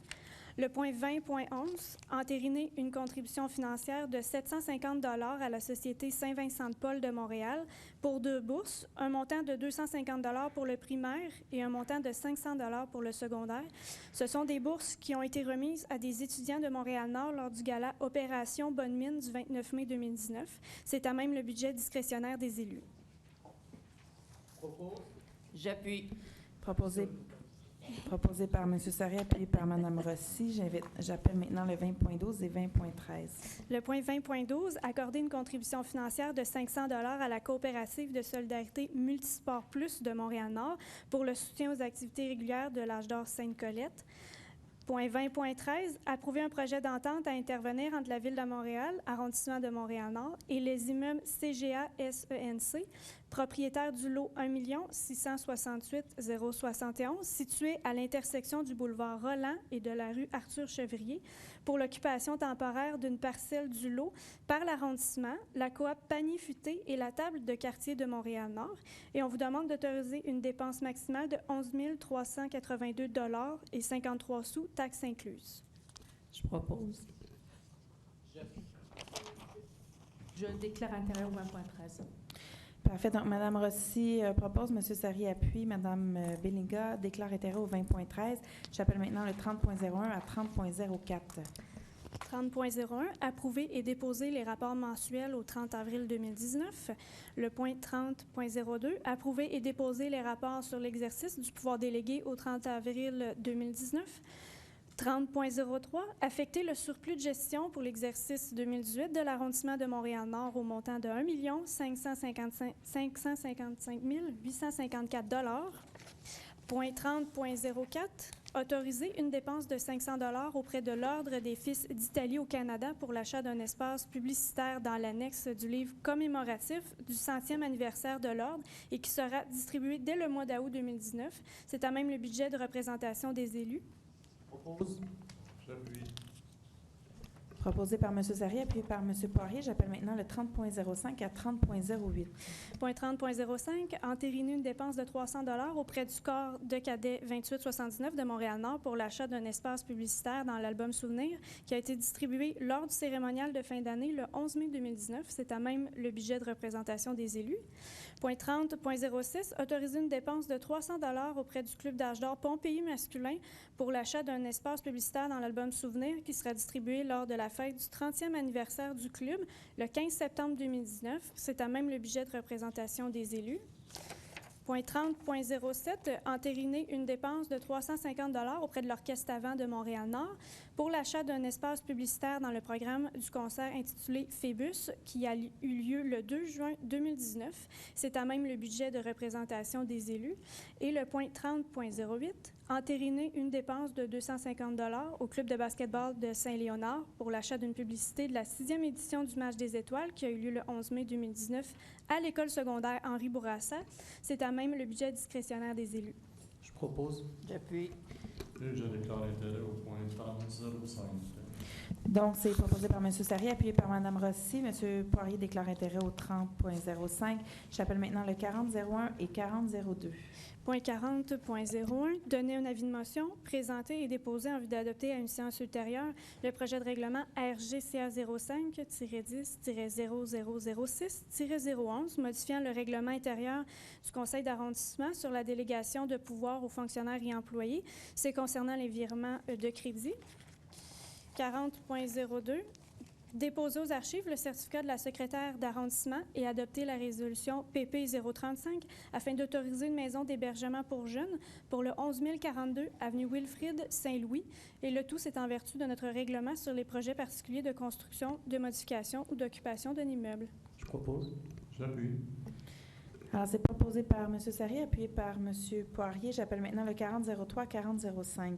Le point 20.11, entériner une contribution financière de 750 $ à la Société Saint-Vincent-de-Paul de Montréal pour 2 bourses, un montant de 250 $ pour le primaire et un montant de 500 $ pour le secondaire. Ce sont des bourses qui ont été remises à des étudiants de Montréal-Nord lors du gala Opération Bonne Mine du 29 mai 2019. C'est à même le budget discrétionnaire des élus. J'appuie. Proposé par M. Sarry, appuyé par Mme Rossi. J'appelle maintenant le 20.12 et 20.13. Le point 20.12, accorder une contribution financière de 500 $ à la coopérative de solidarité Multisport Plus de Montréal-Nord pour le soutien aux activités régulières de l'Âge d'Or Sainte-Colette. Point 20.13, approuver un projet d'entente à intervenir entre la Ville de Montréal, arrondissement de Montréal-Nord, et les immeubles CGA SENC, propriétaires du lot 1 668 071, situé à l'intersection du boulevard Roland et de la rue Arthur-Chevrier, pour l'occupation temporaire d'une parcelle du lot par l'arrondissement, la coop Panier Futé et la table de quartier de Montréal-Nord. Et on vous demande d'autoriser une dépense maximale de 11 382 $ et 53 sous, taxes incluses. Je propose. Je déclare intérêt au 20.13. Parfait. Donc, Mme Rossi propose, M. Sarry appuie, Mme Bellinga déclare intérêt au 20.13. J'appelle maintenant le 30.01 à 30.04. 30.01, approuver et déposer les rapports mensuels au 30 avril 2019. Le point 30.02, approuver et déposer les rapports sur l'exercice du pouvoir délégué au 30 avril 2019. 30.03, affecter le surplus de gestion pour l'exercice 2018 de l'arrondissement de Montréal-Nord au montant de 1 555 854 $. Point 30.04, autoriser une dépense de 500 $ auprès de l'Ordre des Fils d'Italie au Canada pour l'achat d'un espace publicitaire dans l'annexe du livre commémoratif du 100e anniversaire de l'Ordre et qui sera distribué dès le mois d'août 2019. C'est à même le budget de représentation des élus. Proposé par M. Zari, appuyé par M. Poirier. J'appelle maintenant le 30.05 à 30.08. Point 30.05, entériner une dépense de 300 $ auprès du corps de cadets 2879 de Montréal-Nord pour l'achat d'un espace publicitaire dans l'album Souvenir qui a été distribué lors du cérémonial de fin d'année le 11 mai 2019. C'est à même le budget de représentation des élus. Point 30.06, autoriser une dépense de 300 $ auprès du Club d'âge d'or Pompéi masculin pour l'achat d'un espace publicitaire dans l'album Souvenir qui sera distribué lors de la fête du 30e anniversaire du club le 15 septembre 2019. C'est à même le budget de représentation des élus. Point 30.07, entériner une dépense de 350 $ auprès de l'Orchestre Avant de Montréal-Nord pour l'achat d'un espace publicitaire dans le programme du concert intitulé Phébus qui a eu lieu le 2 juin 2019. C'est à même le budget de représentation des élus. Et le point 30.08, entériner une dépense de 250 $ au Club de basketball de Saint-Léonard pour l'achat d'une publicité de la 6e édition du Match des Étoiles qui a eu lieu le 11 mai 2019 à l'école secondaire Henri Bourassa. C'est à même le budget discrétionnaire des élus. Je propose. J'appuie. Je déclare l'intérêt au point 30.05. Donc, c'est proposé par M. Zari, appuyé par Mme Rossi. M. Poirier déclare intérêt au 30.05. J'appelle maintenant le 40.01 et 40.02. Point 40.01, donner un avis de motion, présenter et déposer en vue d'adopter à une séance ultérieure le projet de règlement RGCA 05-10-0006-011, modifiant le règlement intérieur du conseil d'arrondissement sur la délégation de pouvoirs aux fonctionnaires et employés. C'est concernant les virements de crédit. 40.02, déposer aux archives le certificat de la secrétaire d'arrondissement et adopter la résolution PP 035 afin d'autoriser une maison d'hébergement pour jeunes pour le 11 042 avenue Wilfrid Saint-Louis. Et le tout, c'est en vertu de notre règlement sur les projets particuliers de construction, de modification ou d'occupation d'un immeuble. Je propose. J'appuie. Alors, c'est proposé par M. Zari, appuyé par M. Poirier. J'appelle maintenant le 40.03 à 40.05.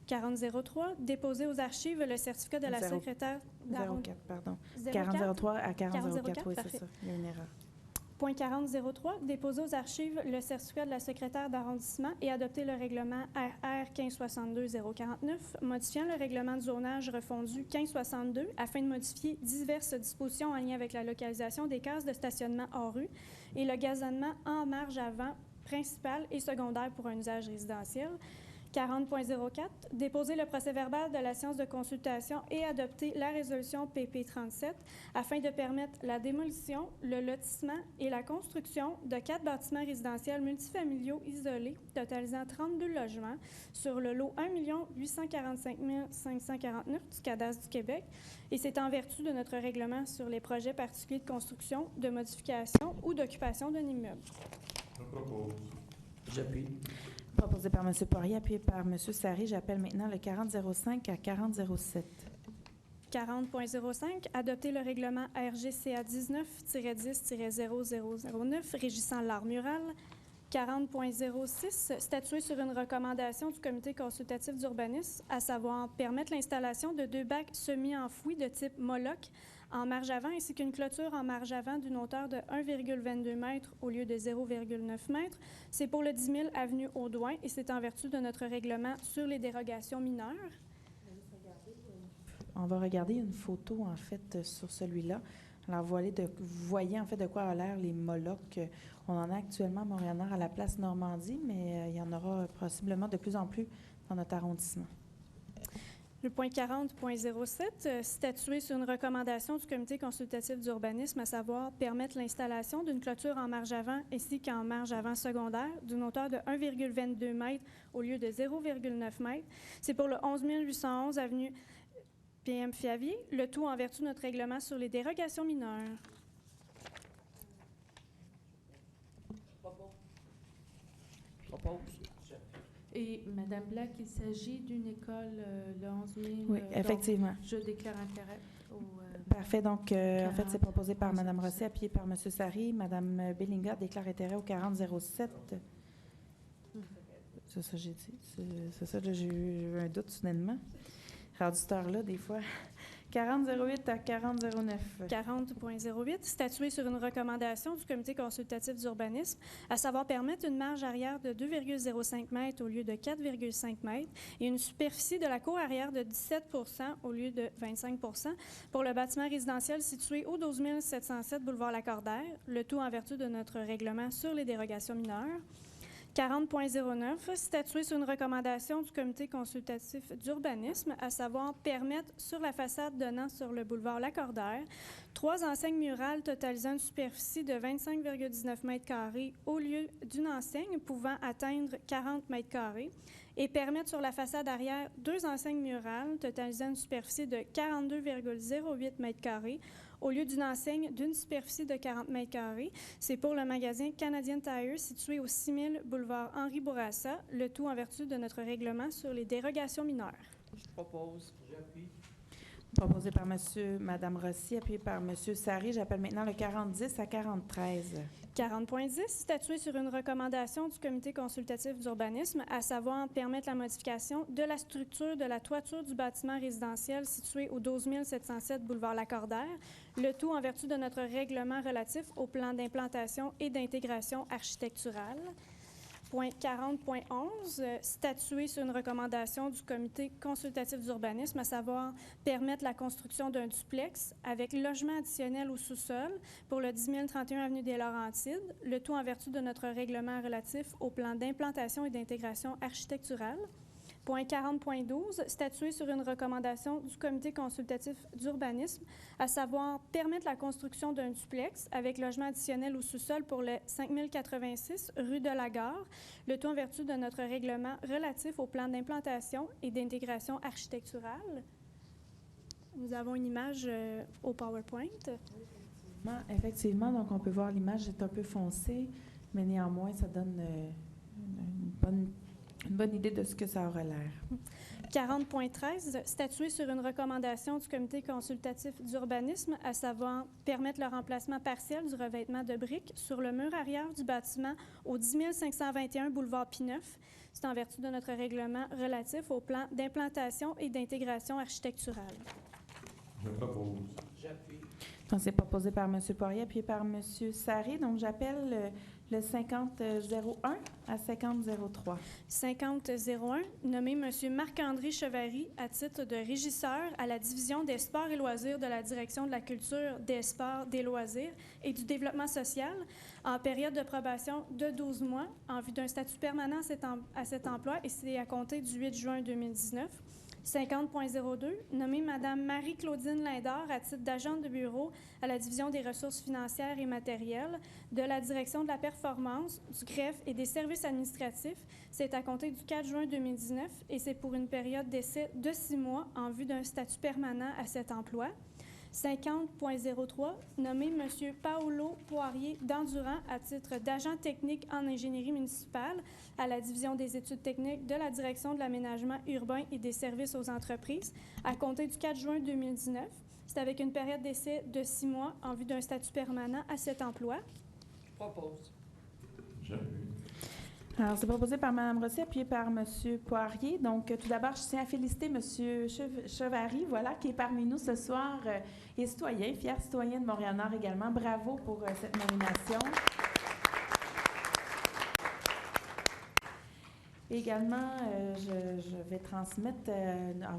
40.03, déposer aux archives le certificat de la secrétaire d'arrondissement. 04, pardon. 40.03 à 40.04, oui, parfait. c'est ça. Il y a une erreur. Point 40.03, déposer aux archives le certificat de la secrétaire d'arrondissement et adopter le règlement RR 1562-049, modifiant le règlement de zonage refondu 1562 afin de modifier diverses dispositions en lien avec la localisation des cases de stationnement hors rue et le gazonnement en marge avant principale et secondaire pour un usage résidentiel. 40.04, déposer le procès-verbal de la séance de consultation et adopter la résolution PP 37 afin de permettre la démolition, le lotissement et la construction de 4 bâtiments résidentiels multifamiliaux isolés totalisant 32 logements sur le lot 1 845 549 du cadastre du Québec. Et c'est en vertu de notre règlement sur les projets particuliers de construction, de modification ou d'occupation d'un immeuble. Je propose. J'appuie. Proposé par M. Poirier, appuyé par M. Zari. J'appelle maintenant le 40.05 à 40.07. 40.05, adopter le règlement RGCA 19-10-0009 régissant l'art mural. 40.06, statuer sur une recommandation du comité consultatif d'urbanisme, à savoir permettre l'installation de 2 bacs semi-enfouis de type Moloch en marge avant ainsi qu'une clôture en marge avant d'une hauteur de 1,22 m au lieu de 0,9 m. C'est pour le 10 000 avenue Audouin et c'est en vertu de notre règlement sur les dérogations mineures. On va regarder une photo, en fait, sur celui-là. Alors, vous voyez, en fait, de quoi a l'air les Molochs. On en a actuellement à Montréal-Nord à la place Normandie, mais il y en aura possiblement de plus en plus dans notre arrondissement. Le point 40.07, statuer sur une recommandation du comité consultatif d'urbanisme, à savoir permettre l'installation d'une clôture en marge avant ainsi qu'en marge avant secondaire d'une hauteur de 1,22 m au lieu de 0,9 m. C'est pour le 11 811 avenue PM Fiavier, le tout en vertu de notre règlement sur les dérogations mineures. Et Mme Black, il s'agit d'une école le 11 000. Oui, effectivement. Donc, je déclare intérêt au... Parfait. Donc, en fait, c'est proposé par Mme Rossi, appuyé par M. Zari. Mme Bellinga déclare intérêt au 40.07. C'est ça que j'ai dit. C'est ça, là, j'ai eu un doute soudainement. Rendu cette heure-là, des fois. 4008 à 4009. 40.08, statuer sur une recommandation du Comité consultatif d'urbanisme, à savoir permettre une marge arrière de 2,05 mètres au lieu de 4,5 mètres et une superficie de la cour arrière de 17 au lieu de 25 pour le bâtiment résidentiel situé au 12 707 boulevard Lacordaire, le tout en vertu de notre règlement sur les dérogations mineures. 40.09, statuer sur une recommandation du Comité consultatif d'urbanisme, à savoir permettre sur la façade donnant sur le boulevard Lacordaire 3 enseignes murales totalisant une superficie de 25,19 mètres carrés au lieu d'une enseigne pouvant atteindre 40 mètres carrés et permettre sur la façade arrière 2 enseignes murales totalisant une superficie de 42,08 mètres carrés au lieu d'une enseigne d'une superficie de 40 mètres carrés. C'est pour le magasin Canadian Tire situé au 6000 boulevard Henri Bourassa, le tout en vertu de notre règlement sur les dérogations mineures. Je propose. J'appuie. Proposé par Mme Rossi, appuyé par M. Sarry. J'appelle maintenant le 4010 à 4013. 40.10, statuer sur une recommandation du Comité consultatif d'urbanisme, à savoir permettre la modification de la structure de la toiture du bâtiment résidentiel situé au 12 707 boulevard Lacordaire, le tout en vertu de notre règlement relatif au plan d'implantation et d'intégration architecturale. Point 40.11, statuer sur une recommandation du Comité consultatif d'urbanisme, à savoir permettre la construction d'un duplex avec logement additionnel au sous-sol pour le 10 031 avenue des Laurentides, le tout en vertu de notre règlement relatif au plan d'implantation et d'intégration architecturale. Point 40.12, statuer sur une recommandation du Comité consultatif d'urbanisme, à savoir permettre la construction d'un duplex avec logement additionnel au sous-sol pour le 5086 rue de la Gare, le tout en vertu de notre règlement relatif au plan d'implantation et d'intégration architecturale. Nous avons une image au PowerPoint. Effectivement, donc on peut voir l'image est un peu foncée, mais néanmoins, ça donne une bonne idée de ce que ça aura l'air. 40.13, statuer sur une recommandation du Comité consultatif d'urbanisme, à savoir permettre le remplacement partiel du revêtement de briques sur le mur arrière du bâtiment au 10 521 boulevard Pineuf. C'est en vertu de notre règlement relatif au plan d'implantation et d'intégration architecturale. Je propose. J'appuie. Donc, c'est proposé par M. Poirier, appuyé par M. Sarry. Donc, j'appelle le 5001 à 5003. 5001, nommé M. Marc-André Chevary à titre de régisseur à la division des sports et loisirs de la Direction de la culture, des sports, des loisirs et du développement social en période de probation de 12 mois en vue d'un statut permanent à cet emploi et c'est à compter du 8 juin 2019. 50.02, nommé Mme Marie-Claudine Lindor à titre d'agente de bureau à la Division des ressources financières et matérielles de la Direction de la performance, du greffe et des services administratifs. C'est à compter du 4 juin 2019 et c'est pour une période d'essai de 6 mois en vue d'un statut permanent à cet emploi. 50.03, nommé M. Paolo Poirier d'Endurant à titre d'agent technique en ingénierie municipale à la Division des études techniques de la Direction de l'aménagement urbain et des services aux entreprises à compter du 4 juin 2019. C'est avec une période d'essai de 6 mois en vue d'un statut permanent à cet emploi. Je propose. Alors, c'est proposé par Mme Rossi, appuyé par M. Poirier. Donc, tout d'abord, je tiens à féliciter M. Chevary, voilà, qui est parmi nous ce soir, et citoyen, fier citoyen de Montréal-Nord également. Bravo pour cette nomination. Également, je vais transmettre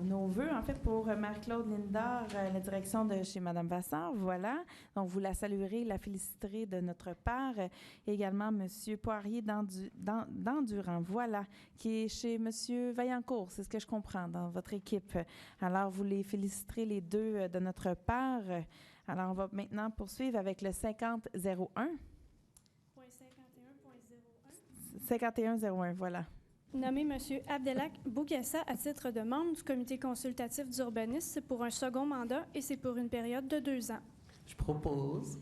nos vœux, en fait, pour Marie-Claude Lindor, la direction de chez Mme Vassar. Voilà. Donc, vous la saluerez, la féliciterez de notre part. Également, M. Poirier d'Endurant, voilà, qui est chez M. Vaillancourt, c'est ce que je comprends, dans votre équipe. Alors, vous les féliciterez les deux de notre part. Alors, on va maintenant poursuivre avec le 5001. 5101, voilà. Nommé M. Abdelak Bougassa à titre de membre du Comité consultatif d'urbanisme pour un second mandat et c'est pour une période de 2 ans. Je propose.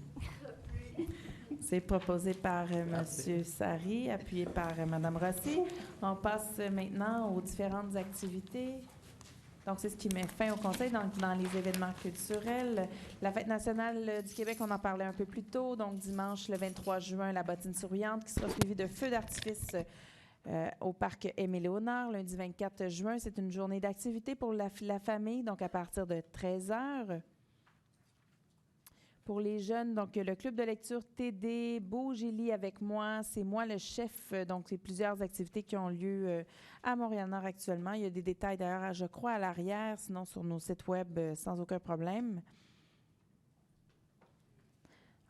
C'est proposé par M. Sarry, appuyé par Mme Rossi. On passe maintenant aux différentes activités. Donc, c'est ce qui met fin au Conseil dans les événements culturels. La Fête nationale du Québec, on en parlait un peu plus tôt. Donc, dimanche, le 23 juin, la bottine souriante qui sera suivie de feux d'artifice au parc Aimé-Léonard, lundi 24 juin. C'est une journée d'activité pour la famille, donc à partir de 13h. Pour les jeunes, donc le club de lecture TD, Bouge et lis avec moi, c'est moi le chef. Donc, c'est plusieurs activités qui ont lieu à Montréal-Nord actuellement. Il y a des détails d'ailleurs, je crois, à l'arrière, sinon sur nos sites web, sans aucun problème.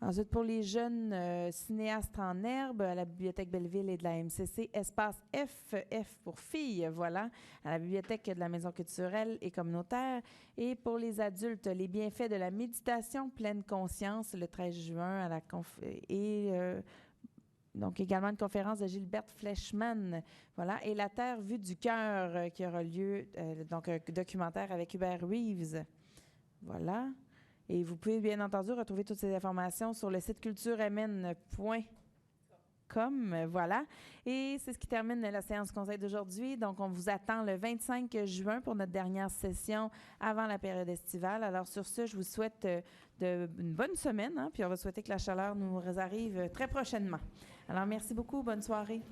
Ensuite, pour les jeunes cinéastes en herbe, à la Bibliothèque Belleville et de la MCC, espace F pour filles, voilà, à la Bibliothèque de la Maison culturelle et communautaire. Et pour les adultes, les bienfaits de la méditation pleine conscience, le 13 juin, à la donc également une conférence de Gilberte Fleischmann, voilà, et La Terre vue du cœur qui aura lieu, donc un documentaire avec Hubert Reeves, voilà. Et vous pouvez bien entendu retrouver toutes ces informations sur le site culturemn.com, voilà. Et c'est ce qui termine la séance conseil d'aujourd'hui. Donc, on vous attend le 25 juin pour notre dernière session avant la période estivale. Alors, sur ce, je vous souhaite une bonne semaine, hein, puis on va souhaiter que la chaleur nous arrive très prochainement. Alors, merci beaucoup. Bonne soirée.